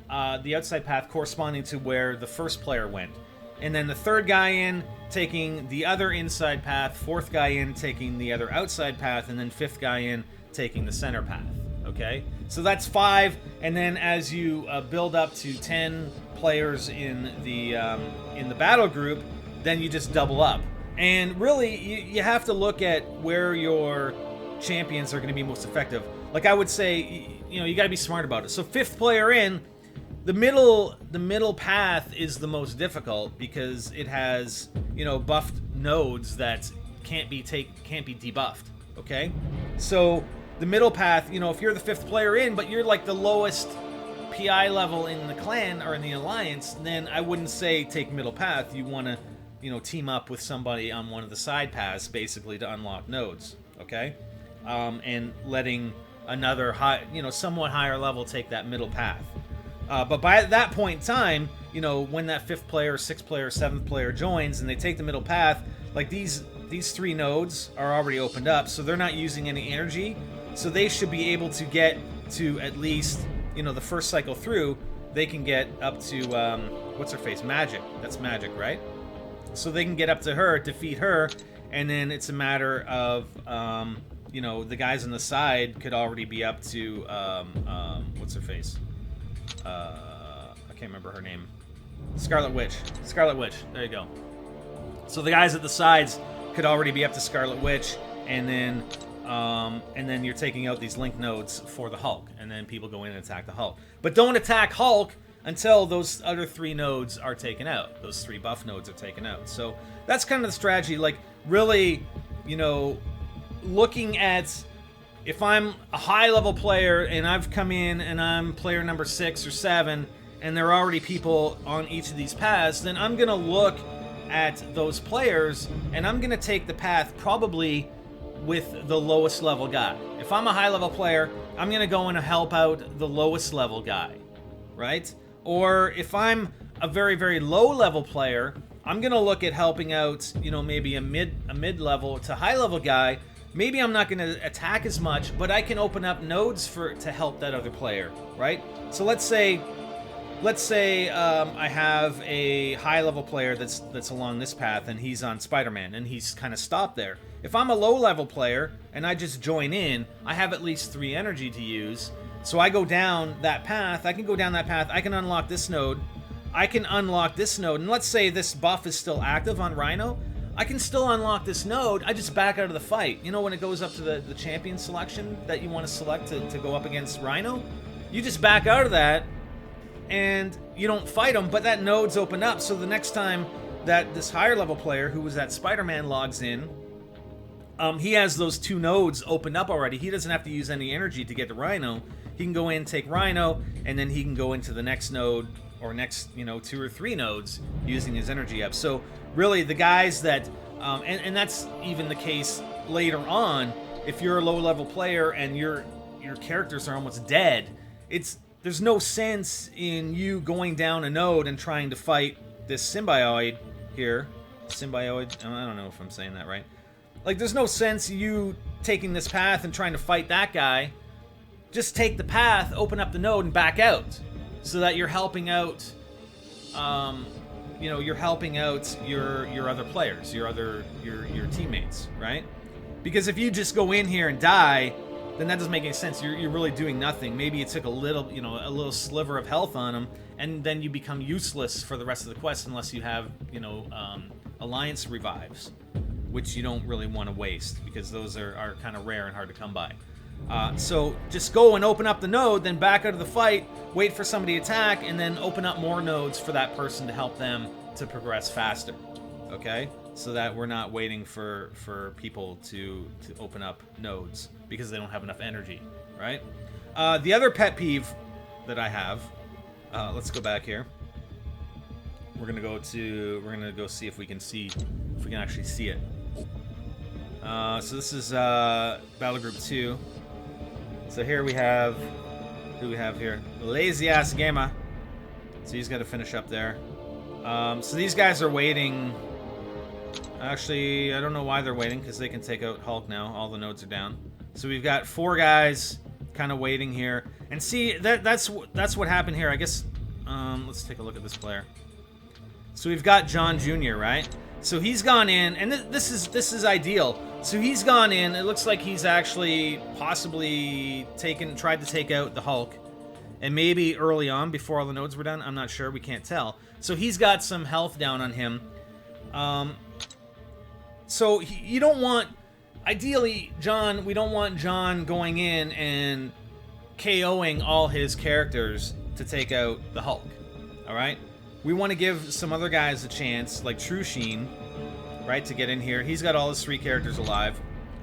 the outside path corresponding to where the first player went. And then the third guy in, taking the other inside path. Fourth guy in, taking the other outside path. And then fifth guy in, taking the center path. Okay? So that's 5. And then as you build up to 10 players in the battle group, then you just double up. And really, you have to look at where your champions are going to be most effective. Like, I would say, you know, you got to be smart about it. So 5th player in, the middle path is the most difficult because it has, you know, buffed nodes that can't be debuffed. Okay, so the middle path, you know, if you're the 5th player in, but you're like the lowest PI level in the clan or in the alliance, then I wouldn't say take middle path. You want to, you know, team up with somebody on one of the side paths, basically, to unlock nodes. Okay, and letting another high, somewhat higher level take that middle path. But by that point in time, when that 5th player, 6th player, 7th player joins and they take the middle path, like these 3 nodes are already opened up, so they're not using any energy, so they should be able to get to at least, the first cycle through, they can get up to, what's her face? Magic. That's Magic, right? So they can get up to her, defeat her, and then it's a matter of, the guys on the side could already be up to, what's her face? I can't remember her name. Scarlet Witch. Scarlet Witch. There you go. So the guys at the sides could already be up to Scarlet Witch, and then you're taking out these link nodes for the Hulk, and then people go in and attack the Hulk. But don't attack Hulk until those other 3 nodes are taken out. Those 3 buff nodes are taken out. So that's kind of the strategy. Like, really, looking at, if I'm a high-level player and I've come in and I'm player number 6 or 7, and there are already people on each of these paths, then I'm going to look at those players and I'm going to take the path probably with the lowest level guy. If I'm a high-level player, I'm going to go and help out the lowest level guy, right? Or if I'm a very, very low-level player, I'm going to look at helping out, maybe a mid-level to high-level guy. Maybe I'm not going to attack as much, but I can open up nodes to help that other player, right? So let's say I have a high-level player that's along this path, and he's on Spider-Man, and he's kind of stopped there. If I'm a low-level player and I just join in, I have at least 3 energy to use. So I go down that path. I can go down that path. I can unlock this node. I can unlock this node, and let's say this buff is still active on Rhino. I can still unlock this node. I just back out of the fight. When it goes up to the champion selection that you want to select to go up against Rhino, you just back out of that, and you don't fight him, but that node's open up. So the next time that this higher level player who was at Spider-Man logs in, he has those 2 nodes opened up already. He doesn't have to use any energy to get to Rhino. He can go in, take Rhino, and then he can go into the next node or next, 2 or 3 nodes using his energy up. So really the guys that, and that's even the case later on, if you're a low level player and your characters are almost dead, there's no sense in you going down a node and trying to fight this symbiote here. Symbiote? I don't know if I'm saying that right. Like, there's no sense you taking this path and trying to fight that guy. Just take the path, open up the node, and back out. So that you're helping out, you're helping out your other players, your teammates, right? Because if you just go in here and die, then that doesn't make any sense. You're really doing nothing. Maybe it took a little sliver of health on them, and then you become useless for the rest of the quest unless you have, alliance revives, which you don't really want to waste because those are kind of rare and hard to come by. So just go and open up the node, then back out of the fight, wait for somebody to attack, and then open up more nodes for that person to help them to progress faster. Okay? So that we're not waiting for people to open up nodes because they don't have enough energy, right? The other pet peeve that I have, let's go back here. We're gonna go see if we can actually see it. So this is Battle Group 2. So here we have, who do we have here? Lazy ass Gamma. So he's got to finish up there. So these guys are waiting. Actually, I don't know why they're waiting because they can take out Hulk now. All the nodes are down. So we've got 4 guys kind of waiting here. And see, that's what happened here. I guess. Let's take a look at this player. So we've got John Jr., right? So he's gone in, and this is ideal. So he's gone in. It looks like he's actually possibly tried to take out the Hulk, and maybe early on before all the nodes were done. I'm not sure. We can't tell. So he's got some health down on him. So you don't want, ideally, John. We don't want John going in and KOing all his characters to take out the Hulk. All right. We want to give some other guys a chance, like True Sheen, right, to get in here. He's got all his 3 characters alive.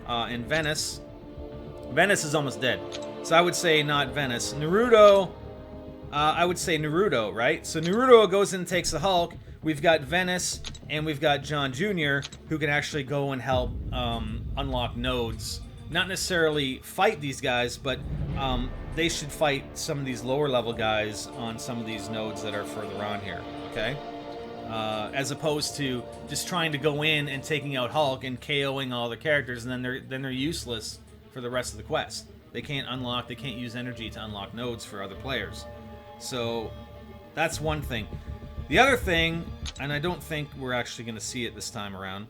And Venice. Venice is almost dead. So I would say not Venice. Naruto, I would say Naruto, right? So Naruto goes in and takes the Hulk. We've got Venice, and we've got John Jr., who can actually go and help unlock nodes not necessarily fight these guys, but they should fight some of these lower level guys on some of these nodes that are further on here, okay? As opposed to just trying to go in and taking out Hulk and KOing all the characters, and then they're useless for the rest of the quest. They can't use energy to unlock nodes for other players. So that's one thing. The other thing, and I don't think we're actually going to see it this time around.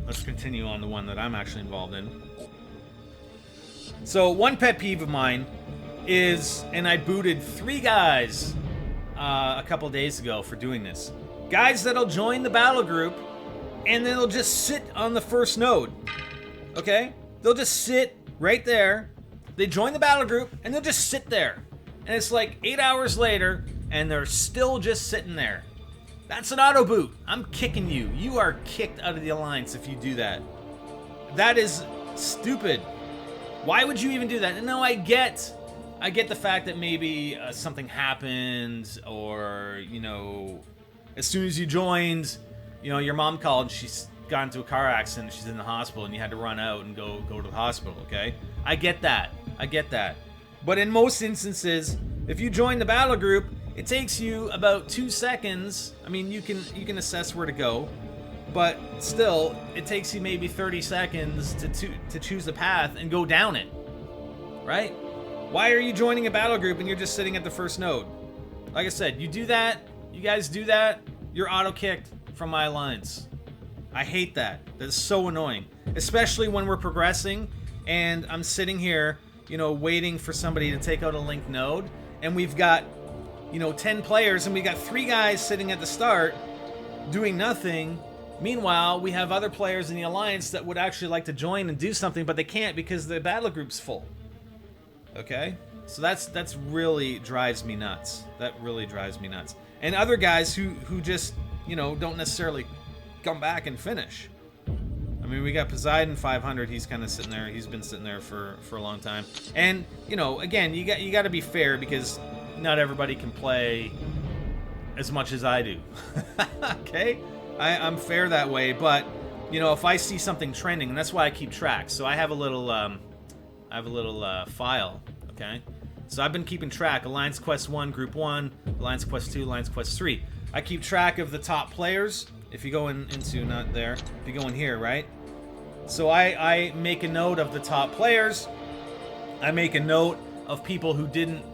Let's continue on the one that I'm actually involved in. So one pet peeve of mine is, and I booted 3 guys a couple days ago for doing this. Guys that'll join the battle group and then they'll just sit on the first node. Okay? They'll just sit right there. They join the battle group and they'll just sit there. And it's like 8 hours later and they're still just sitting there. That's an auto boot. I'm kicking you. You are kicked out of the alliance if you do that. That is stupid. Why would you even do that? And no, I get the fact that maybe something happened, or, you know, as soon as you joined, you know, your mom called and she's got into a car accident, she's in the hospital, and you had to run out and go to the hospital, okay? I get that. But in most instances, if you join the battle group, it takes you about 2 seconds. I mean, you can assess where to go, but still, it takes you maybe 30 seconds to choose the path and go down it, right? Why are you joining a battle group and you're just sitting at the first node? Like I said, you do that, you guys do that, you're auto-kicked from my alliance. I hate that. That's so annoying. Especially when we're progressing and I'm sitting here, you know, waiting for somebody to take out a linked node, and we've got, you know, 10 players and we got 3 guys sitting at the start doing nothing. Meanwhile, we have other players in the alliance that would actually like to join and do something, but they can't because the battle group's full. Okay? So that's really drives me nuts. That really drives me nuts. And other guys who just, you know, don't necessarily come back and finish. I mean, we got Poseidon 500. He's kind of sitting there. He's been sitting there for a long time. And, you know, again, you got to be fair, because not everybody can play as much as I do. Okay? I'm fair that way, but, you know, if I see something trending, and that's why I keep track. So I have a little file, okay? So I've been keeping track. Alliance Quest 1, Group 1, Alliance Quest 2, Alliance Quest 3. I keep track of the top players. If you go into, not there, if you go in here, right? So I make a note of the top players. I make a note of people who didn't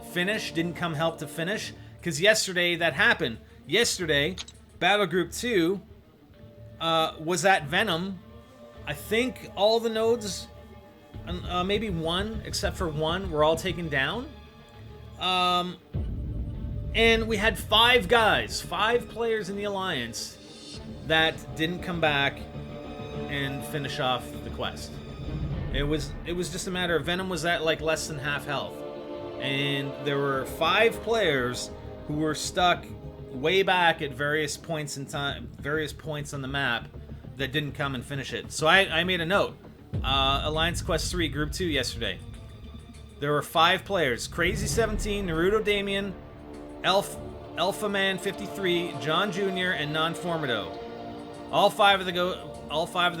come help to finish. Because yesterday that happened. Yesterday, Battle Group 2 was at Venom. I think all the nodes, maybe one, except for one, were all taken down. And we had 5 players in the Alliance that didn't come back and finish off the quest. It was just a matter of Venom was at like less than half health. And there were 5 players who were stuck way back at various points in time, various points on the map, that didn't come and finish it. So I made a note. Alliance Quest 3, Group 2 yesterday. There were 5 players. Crazy 17, Naruto Damien, Alpha Man 53, John Jr., and Non-Formido. All 5 of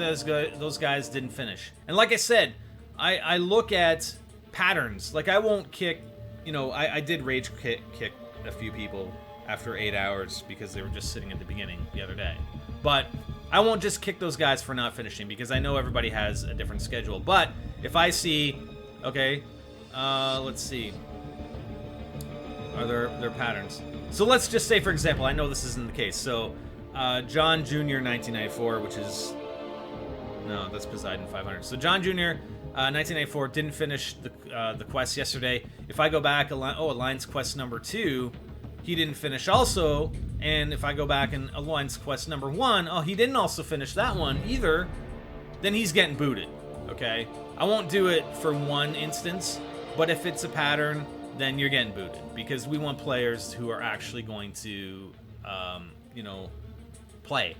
those guys didn't finish. And like I said, I look at patterns. Like, I won't kick, you know, I did rage kick a few people after 8 hours because they were just sitting at the beginning the other day. But I won't just kick those guys for not finishing, because I know everybody has a different schedule. But if I see, okay, let's see, are there patterns? So let's just say, for example, I know this isn't the case. So John Jr. 1994, which is, no, that's Poseidon 500. So John Jr. 1994 didn't finish the quest yesterday. If I go back, Alliance Quest number 2, he didn't finish also. And if I go back in Alliance Quest number 1, he didn't also finish that one either, then he's getting booted, okay? I won't do it for one instance, but if it's a pattern, then you're getting booted, because we want players who are actually going to, you know, play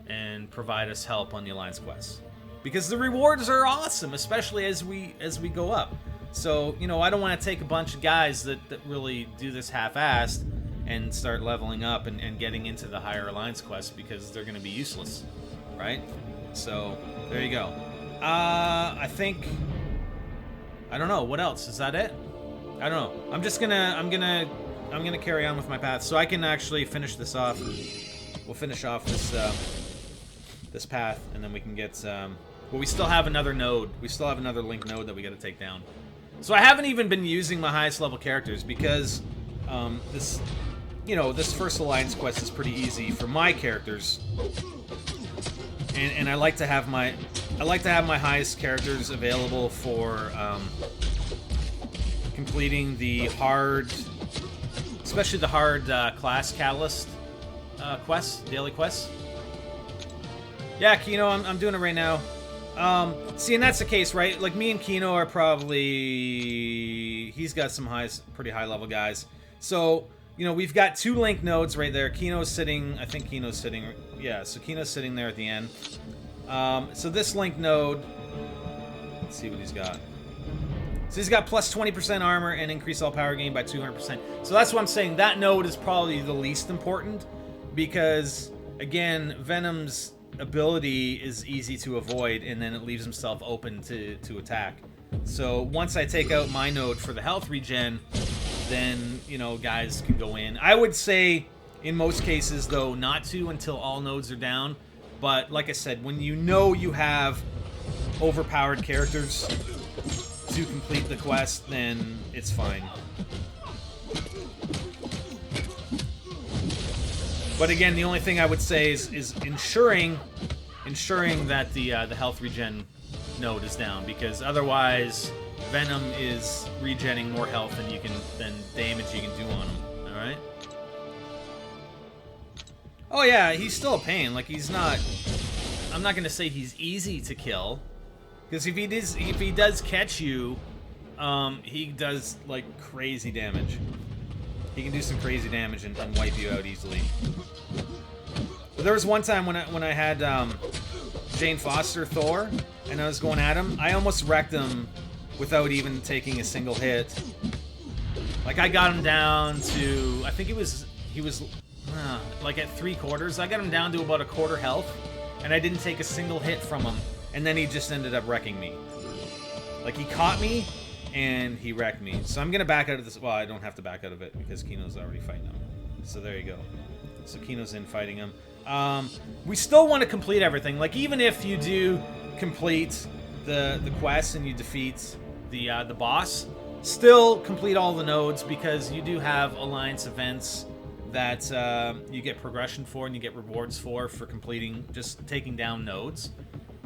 and provide us help on the Alliance Quests. Because the rewards are awesome, especially as we go up. So, you know, I don't want to take a bunch of guys that really do this half-assed and start leveling up and getting into the higher Alliance quests, because they're going to be useless, right? So, there you go. I think... I don't know. What else? Is that it? I don't know. I'm gonna carry on with my path so I can actually finish this off. We'll finish off this path, and then we can get... well, we still have another node. We still have another Link node that we got to take down. So I haven't even been using my highest level characters because this, you know, this first Alliance quest is pretty easy for my characters, and I like to have my highest characters available for completing the hard, especially the hard class catalyst quests, daily quests. Yeah, Kino, I'm doing it right now. See, and that's the case, right? Like, me and Kino are probably... He's got some pretty high-level guys. So, you know, we've got 2 Link nodes right there. Kino's sitting... I think Kino's sitting... Yeah, so Kino's sitting there at the end. So this Link node... Let's see what he's got. So he's got plus 20% armor and increase all power gain by 200%. So that's what I'm saying. That node is probably the least important because, again, Venom's ability is easy to avoid, and then it leaves himself open to attack. So once I take out my node for the health regen, then, you know, guys can go in. I would say, in most cases, though, not to until all nodes are down. But, like I said, when you know you have overpowered characters to complete the quest, then it's fine. But again, the only thing I would say is ensuring that the health regen node is down, because otherwise Venom is regenning more health than damage you can do on him. All right. Oh yeah, he's still a pain. Like, he's not. I'm not gonna say he's easy to kill, because if he does catch you, he does like crazy damage. He can do some crazy damage and wipe you out easily. But there was one time when I had Jane Foster Thor, and I was going at him. I almost wrecked him without even taking a single hit. Like, I got him down to, I think he was like at 3/4. I got him down to about a quarter health, and I didn't take a single hit from him. And then he just ended up wrecking me. Like, he caught me, and he wrecked me. So I'm gonna back out of this. Well, I don't have to back out of it because Kino's already fighting him. So there you go. So Kino's in fighting him. We still want to complete everything. Like, even if you do complete the quest and you defeat the boss, still complete all the nodes, because you do have Alliance events that you get progression for and you get rewards for completing, just taking down nodes.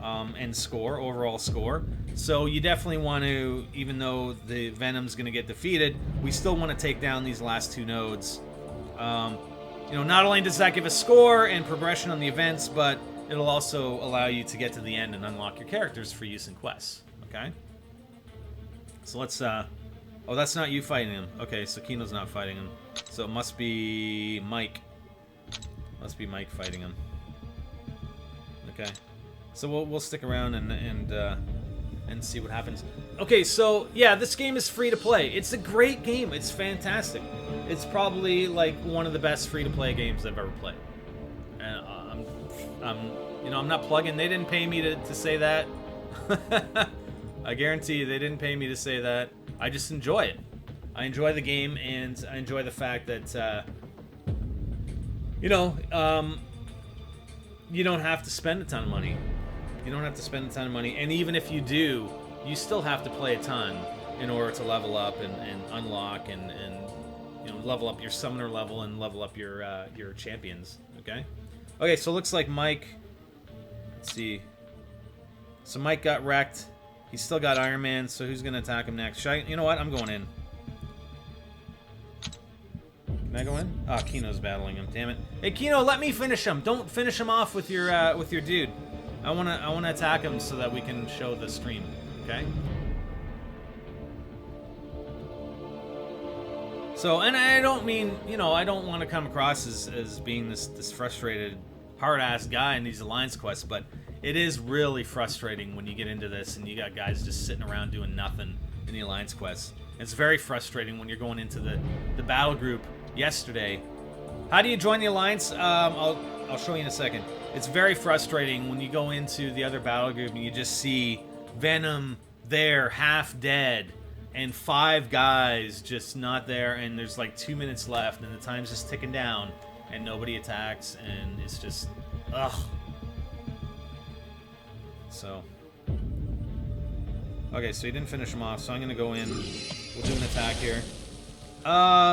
And overall score. So you definitely want to, even though the Venom's going to get defeated, we still want to take down these last 2 nodes. You know, not only does that give a score and progression on the events, but it'll also allow you to get to the end and unlock your characters for use in quests. Okay? So let's, oh, that's not you fighting him. Okay, so Kino's not fighting him. So it must be Mike. Must be Mike fighting him. Okay. So we'll stick around and see what happens. Okay, so yeah, this game is free to play. It's a great game. It's fantastic. It's probably like one of the best free to play games I've ever played. And I'm not plugging. They didn't pay me to say that. I guarantee you, they didn't pay me to say that. I just enjoy it. I enjoy the game, and I enjoy the fact that you don't have to spend a ton of money. You don't have to spend a ton of money, and even if you do, you still have to play a ton in order to level up and unlock and you know, level up your summoner level and level up your champions. Okay, so it looks like Mike, let's see, so Mike got wrecked. He's still got Iron Man, so who's gonna attack him next? You know what, I'm going in. Can I go in? Ah, Kino's battling him, damn it. Hey Kino, let me finish him. Don't finish him off with your dude. I wanna attack him so that we can show the stream, okay? So, and I don't mean, you know, I don't want to come across as being this frustrated, hard-ass guy in these Alliance quests, but it is really frustrating when you get into this and you got guys just sitting around doing nothing in the Alliance quests. It's very frustrating when you're going into the battle group yesterday. How do you join the Alliance? I'll show you in a second. It's very frustrating when you go into the other battle group and you just see Venom there, half dead, and 5 guys just not there, and there's like 2 minutes left, and the time's just ticking down, and nobody attacks, and it's just, ugh. So, okay, so he didn't finish him off, so I'm gonna go in. We'll do an attack here.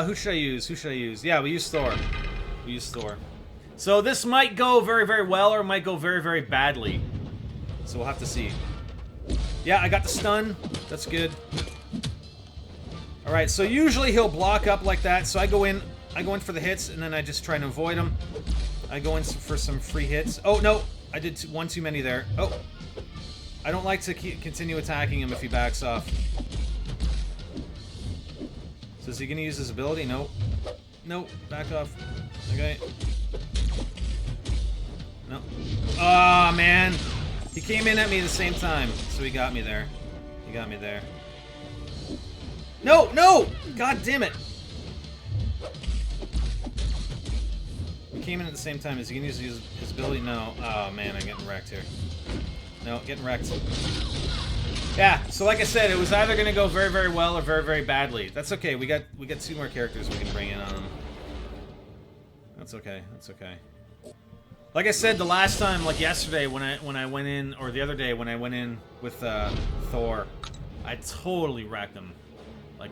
Who should I use? Who should I use? Yeah, we use Thor. We use Thor. So this might go very, very well, or it might go very, very badly. So we'll have to see. Yeah, I got the stun. That's good. Alright, so usually he'll block up like that, so I go in for the hits, and then I just try to avoid them. I go in for some free hits. Oh, no! I did one too many there. Oh! I don't like to continue attacking him if he backs off. So is he going to use his ability? Nope. Nope. Back off. Okay. No. Ah, man! He came in at me at the same time, so he got me there. He got me there. No! No! God damn it! He came in at the same time. Is he going to use his ability? No. Oh, man, I'm getting wrecked here. No, getting wrecked. Yeah, so like I said, it was either going to go very, very well or very, very badly. That's okay. We got 2 more characters we can bring in on him. That's okay. That's okay. Like I said, the last time, like yesterday, when I went in, or the other day when I went in with Thor, I totally wrecked him. Like,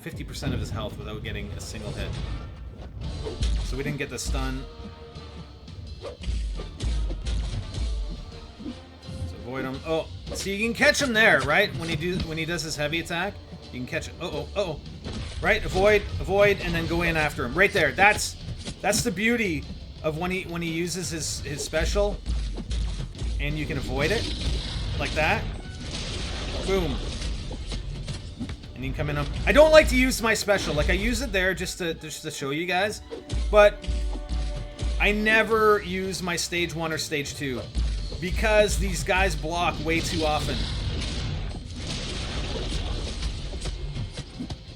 50% of his health without getting a single hit. So we didn't get the stun. Avoid him. Oh, see, you can catch him there, right? When he does his heavy attack, you can catch him. Uh-oh. Right? Avoid, and then go in after him. Right there. That's the beauty of when he uses his special, and you can avoid it like that. Boom. And you can come in. I don't like to use my special. Like, I use it there just to show you guys, but I never use my stage 1 or stage 2. Because these guys block way too often.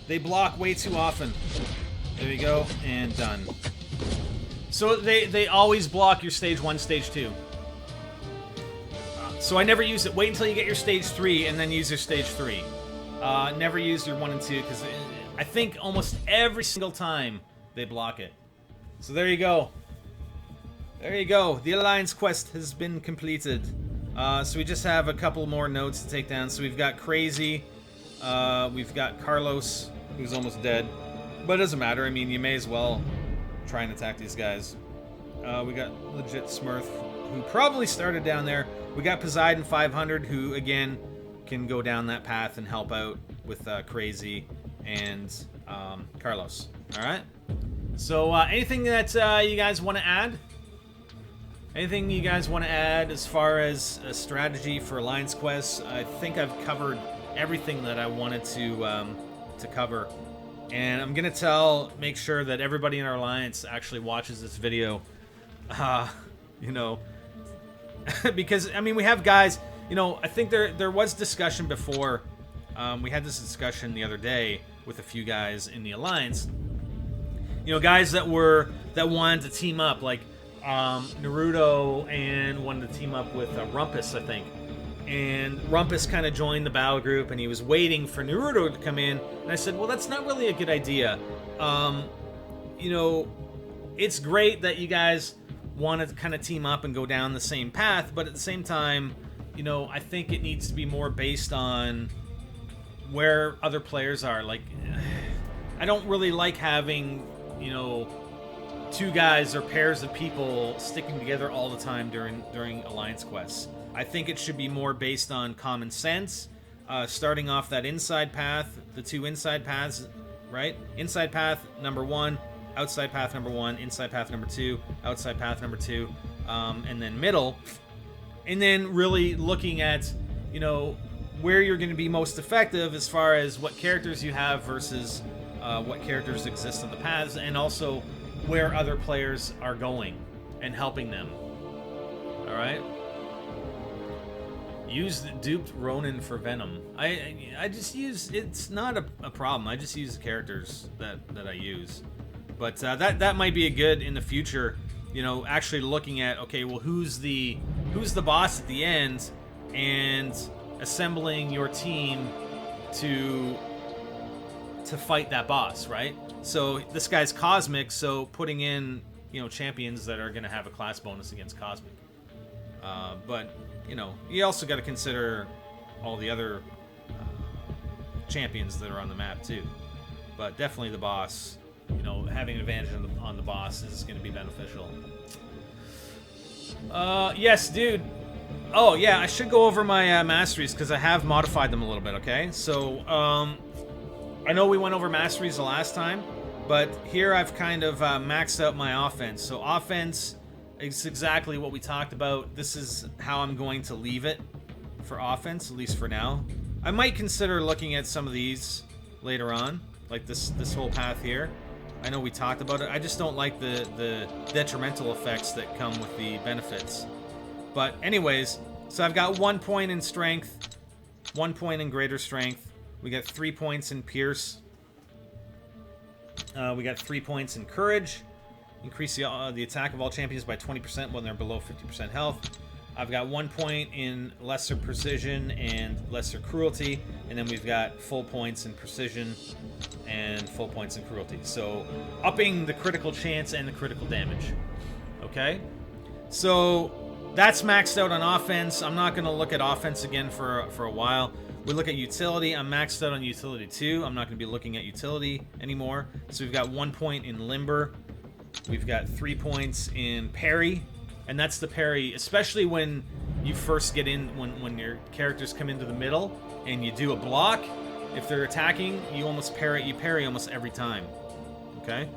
They block way too often. There you go, and done. So they always block your stage 1, stage 2. So I never use it. Wait until you get your stage 3 and then use your stage 3. Never use your 1 and 2 because I think almost every single time they block it. So there you go. There you go. The Alliance quest has been completed. So we just have a couple more nodes to take down. So we've got Crazy. We've got Carlos, who's almost dead. But it doesn't matter. I mean, you may as well try and attack these guys. We got legit Smurf, who probably started down there. We got Poseidon 500, who, again, can go down that path and help out with Crazy and Carlos. Alright? So, anything that you guys want to add? Anything you guys want to add as far as a strategy for Alliance quests? I think I've covered everything that I wanted to cover. And I'm going to make sure that everybody in our Alliance actually watches this video. You know, because, I mean, we have guys, you know, I think there was discussion before. We had this discussion the other day with a few guys in the Alliance. You know, guys that wanted to team up, like, Naruto and wanted to team up with Rumpus, I think. And Rumpus kind of joined the battle group, and he was waiting for Naruto to come in. And I said, well, that's not really a good idea. You know, it's great that you guys want to kind of team up and go down the same path, but at the same time, you know, I think it needs to be more based on where other players are. Like, I don't really like having, you know, 2 guys or pairs of people sticking together all the time during Alliance quests. I think it should be more based on common sense, starting off that inside path, the 2 inside paths, right? Inside path number 1, outside path number 1, inside path number 2, outside path number 2, and then middle. And then really looking at, you know, where you're going to be most effective as far as what characters you have versus what characters exist on the paths, and also where other players are going and helping them. Alright? Use the duped Ronin for Venom. I just use, it's not a problem. I just use the characters that I use. But that might be a good in the future you know, actually looking at, okay, well, who's the boss at the end, and assembling your team to fight that boss, right? So this guy's cosmic, so putting in, you know, champions that are going to have a class bonus against cosmic. But, you know, you also got to consider all the other champions that are on the map too. But definitely the boss, you know, having an advantage on the boss is going to be beneficial. Yes, dude. Oh, yeah, I should go over my masteries because I have modified them a little bit, okay? So, I know we went over masteries the last time, but here I've kind of maxed out my offense. So offense is exactly what we talked about. This is how I'm going to leave it for offense, at least for now. I might consider looking at some of these later on, like this whole path here. I know we talked about it. I just don't like the detrimental effects that come with the benefits. But anyways, so I've got 1 point in strength, 1 point in greater strength. We got 3 points in pierce. We got 3 points in courage. Increase the attack of all champions by 20% when they're below 50% health. I've got 1 point in lesser precision and lesser cruelty. And then we've got full points in precision and full points in cruelty. So upping the critical chance and the critical damage. Okay? So that's maxed out on offense. I'm not going to look at offense again for a while. We look at utility. I'm maxed out on utility too. I'm not going to be looking at utility anymore. So we've got 1 point in limber. We've got 3 points in parry. And that's the parry, especially when you first get in, when your characters come into the middle and you do a block. If they're attacking, you almost parry. You parry almost every time. Okay?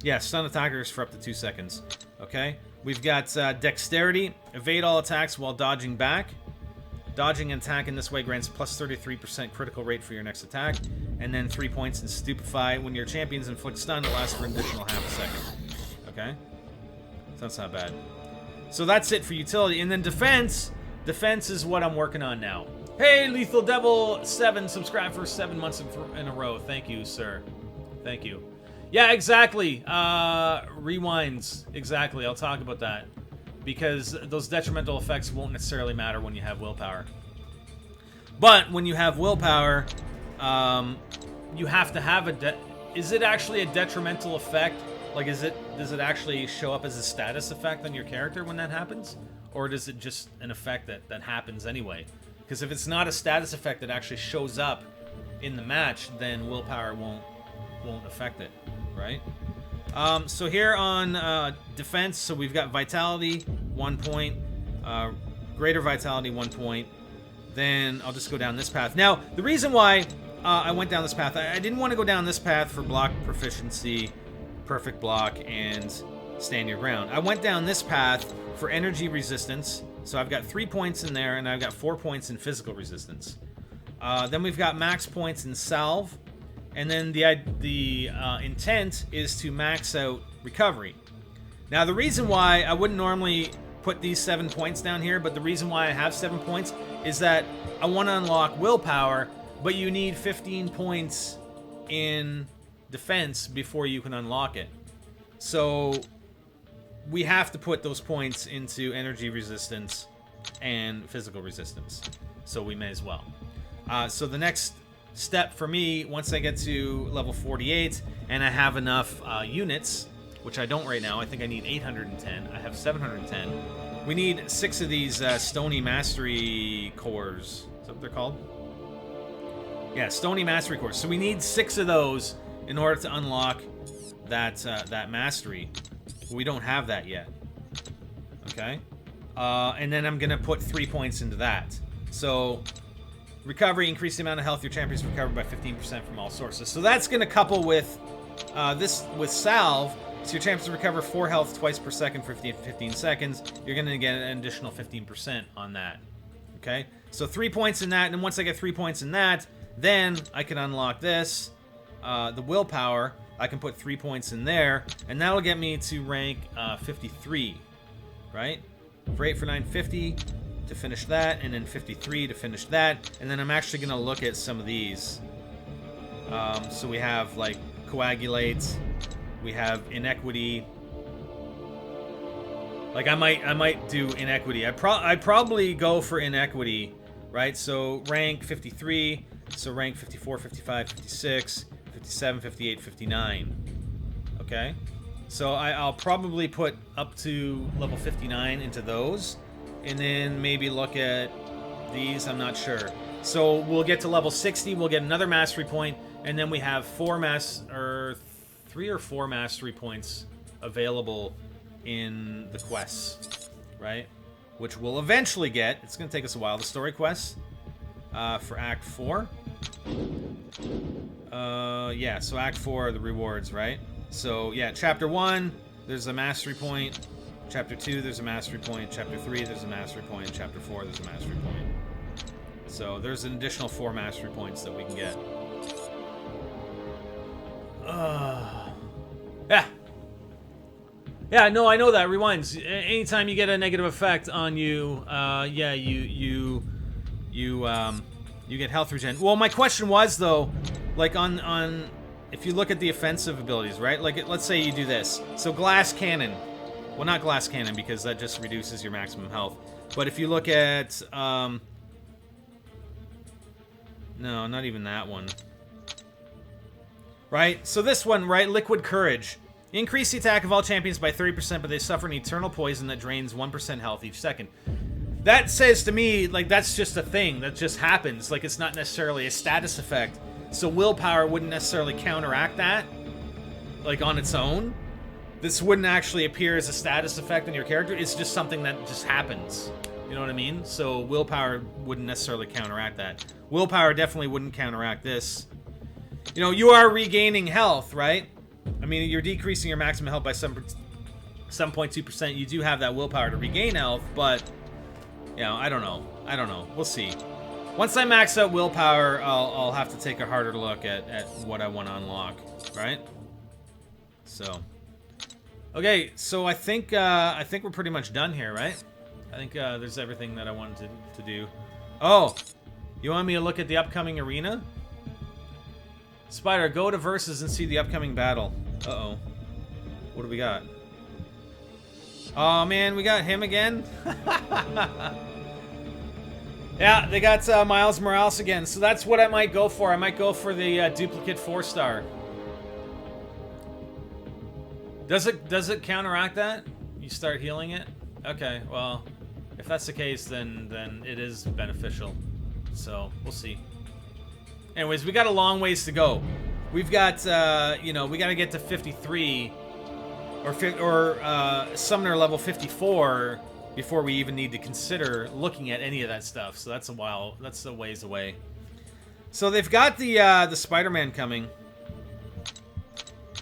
Yeah, stun attackers for up to 2 seconds. Okay? We've got dexterity. Evade all attacks while dodging back. Dodging an attack in this way grants plus 33% critical rate for your next attack. And then 3 points in stupefy. When your champions inflict stun, it lasts for an additional half a second. Okay? So that's not bad. So that's it for utility. And then defense. Defense is what I'm working on now. Hey, Lethal Devil 7 subscribed for 7 months in a row. Thank you, sir. Thank you. Yeah, exactly. Rewinds. Exactly. I'll talk about that. Because those detrimental effects won't necessarily matter when you have willpower. But when you have willpower, you have to have is it actually a detrimental effect? Like, does it actually show up as a status effect on your character when that happens? Or is it just an effect that happens anyway? Because if it's not a status effect that actually shows up in the match, then willpower won't affect it, right? So here on defense, so we've got vitality, 1 point, greater vitality, 1 point. Then I'll just go down this path. Now, the reason why I went down this path, I didn't want to go down this path for block proficiency, perfect block, and stand your ground. I went down this path for energy resistance. So I've got 3 points in there, and I've got 4 points in physical resistance. Then we've got max points in salve. And then the intent is to max out recovery. Now, the reason why I wouldn't normally put these 7 points down here, but the reason why I have 7 points is that I want to unlock willpower, but you need 15 points in defense before you can unlock it. So we have to put those points into energy resistance and physical resistance. So we may as well. So the next step for me, once I get to level 48 and I have enough units, which I don't right now, I think I need 810. I have 710. We need 6 of these Stony Mastery Cores. Is that what they're called? Yeah, Stony Mastery Cores. So we need 6 of those in order to unlock that mastery. We don't have that yet. Okay? And then I'm going to put 3 points into that. So recovery, increase the amount of health your champions recover by 15% from all sources. So that's going to couple with this with salve. So your champions recover 4 health twice per second for 15 seconds. You're going to get an additional 15% on that. Okay? So 3 points in that, and then once I get 3 points in that, then I can unlock this, the willpower. I can put 3 points in there, and that'll get me to rank 53, right? For 8 for 950 to finish that, and then 53 to finish that, and then I'm actually going to look at some of these. So we have, like, coagulate. We have inequity. Like I might do inequity. I'd probably go for inequity, right? So rank 53, so rank 54, 55, 56, 57, 58, 59. Okay? So I'll probably put up to level 59 into those, and then maybe look at these. I'm not sure. So we'll get to level 60, we'll get another mastery point, and then we have 3 or 4 mastery points available in the quests, right? Which we'll eventually get. It's going to take us a while. The story quests for Act 4. Yeah, so Act 4 are the rewards, right? So, yeah, Chapter 1, there's a mastery point. Chapter 2, there's a mastery point. Chapter 3, there's a mastery point. Chapter 4, there's a mastery point. So, there's an additional 4 mastery points that we can get. Yeah. Yeah, no, I know that. Rewinds. Anytime you get a negative effect on you, yeah, you get health regen. Well, my question was, though, like, on if you look at the offensive abilities, right? Like, let's say you do this. So, glass cannon. Well, not glass cannon, because that just reduces your maximum health. But if you look at, no, not even that one. Right? So this one, right? Liquid Courage. Increase the attack of all champions by 30%, but they suffer an eternal poison that drains 1% health each second. That says to me, like, that's just a thing. That just happens. Like, it's not necessarily a status effect. So willpower wouldn't necessarily counteract that, like, on its own. This wouldn't actually appear as a status effect on your character. It's just something that just happens. You know what I mean? So willpower wouldn't necessarily counteract that. Willpower definitely wouldn't counteract this. You know, you are regaining health, right? I mean, you're decreasing your maximum health by 7.2%. You do have that willpower to regain health, but, you know, I don't know. I don't know. We'll see. Once I max out willpower, I'll have to take a harder look at what I want to unlock, right? So, okay, so I think we're pretty much done here, right? I think there's everything that I wanted to do. Oh, you want me to look at the upcoming arena? Spider, go to Versus and see the upcoming battle. Uh-oh. What do we got? Oh, man, we got him again? Yeah, they got Miles Morales again, so that's what I might go for. I might go for the duplicate 4-star. Does it counteract that? You start healing it? Okay, well, if that's the case, then it is beneficial. So, we'll see. Anyways, we got a long ways to go. We've got, you know, we got to get to 53 or Summoner level 54 before we even need to consider looking at any of that stuff. So that's a while. That's a ways away. So they've got the Spider-Man coming,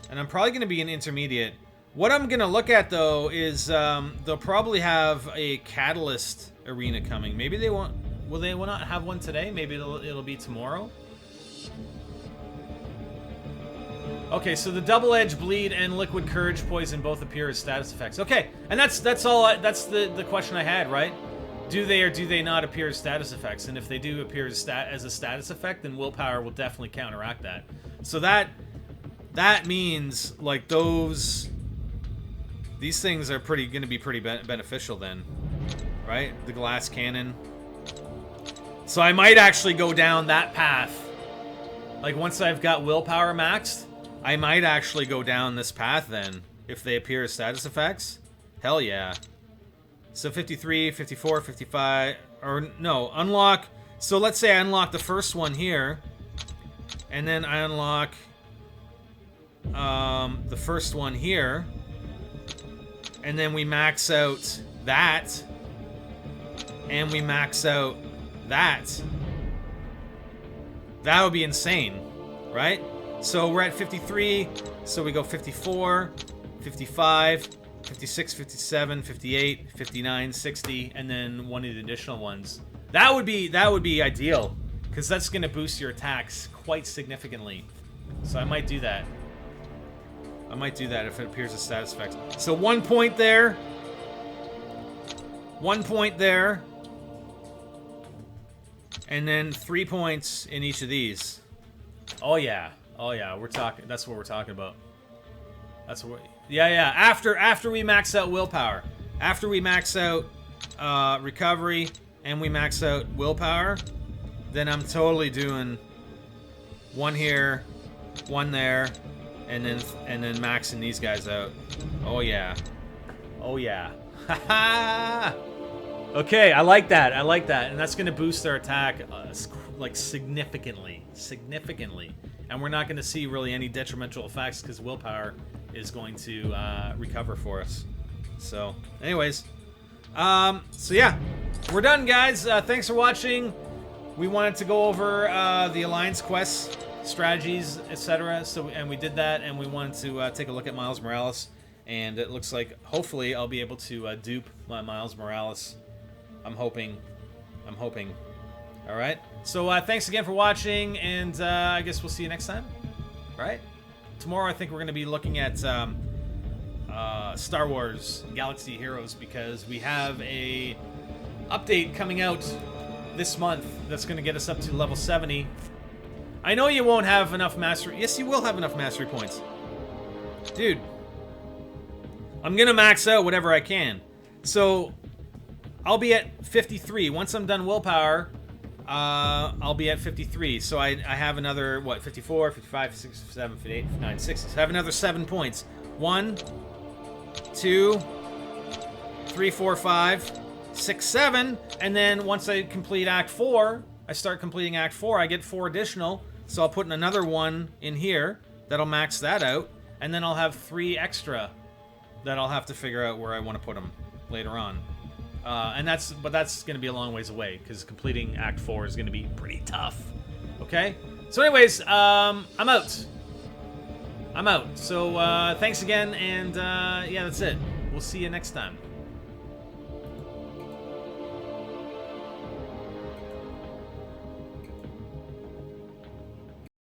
and I'm probably going to be an intermediate. What I'm going to look at though is they'll probably have a Catalyst arena coming. Maybe they won't. Will they not have one today? Maybe it'll be tomorrow. Okay, so the Double Edge Bleed and Liquid Courage Poison both appear as status effects. Okay, and that's all. That's the question I had, right? Do they or do they not appear as status effects? And if they do appear as a status effect, then willpower will definitely counteract that. So that means like these things are going to be pretty beneficial then, right? The glass cannon. So I might actually go down that path. Like once I've got willpower maxed, I might actually go down this path then, if they appear as status effects. Hell yeah. So 53, 54, 55, or no, unlock. So let's say I unlock the first one here, and then I unlock the first one here, and then we max out that, and we max out that. That would be insane, right? So we're at 53, so we go 54, 55, 56, 57, 58, 59, 60, and then one of the additional ones. That would be ideal, because that's going to boost your attacks quite significantly. So I might do that. I might do that if it appears as status effects. So 1 point there. 1 point there. And then 3 points in each of these. Oh yeah. Oh yeah, we're talking. That's what we're talking about. That's what. Yeah. After we max out willpower, after we max out recovery, and we max out willpower, then I'm totally doing one here, one there, and then maxing these guys out. Oh yeah. Oh yeah. Haha. Okay, I like that. I like that, and that's gonna boost our attack like significantly, and we're not gonna see really any detrimental effects because willpower is going to recover for us. So, anyways, so yeah, we're done, guys. Thanks for watching. We wanted to go over the Alliance quests, strategies, etc. And we did that, and we wanted to take a look at Miles Morales. And it looks like, hopefully, I'll be able to dupe my Miles Morales. I'm hoping. All right. So thanks again for watching, and I guess we'll see you next time. Right? Tomorrow, I think we're going to be looking at Star Wars Galaxy Heroes, because we have a update coming out this month that's going to get us up to level 70. I know you won't have enough mastery. Yes, you will have enough mastery points. Dude. I'm going to max out whatever I can. So, I'll be at 53. Once I'm done willpower, I'll be at 53. So I have another, what, 54, 55, 57, 58, 59, 60. So I have another 7 points. 1, 2, 3, 4, 5, 6, 7. And then once I complete Act 4, I start completing Act 4, I get 4 additional. So I'll put in another 1 in here. That'll max that out. And then I'll have 3 extra that I'll have to figure out where I want to put them later on. But that's going to be a long ways away, because completing Act 4 is going to be pretty tough. Okay? So anyways, I'm out. So thanks again, and yeah, that's it. We'll see you next time.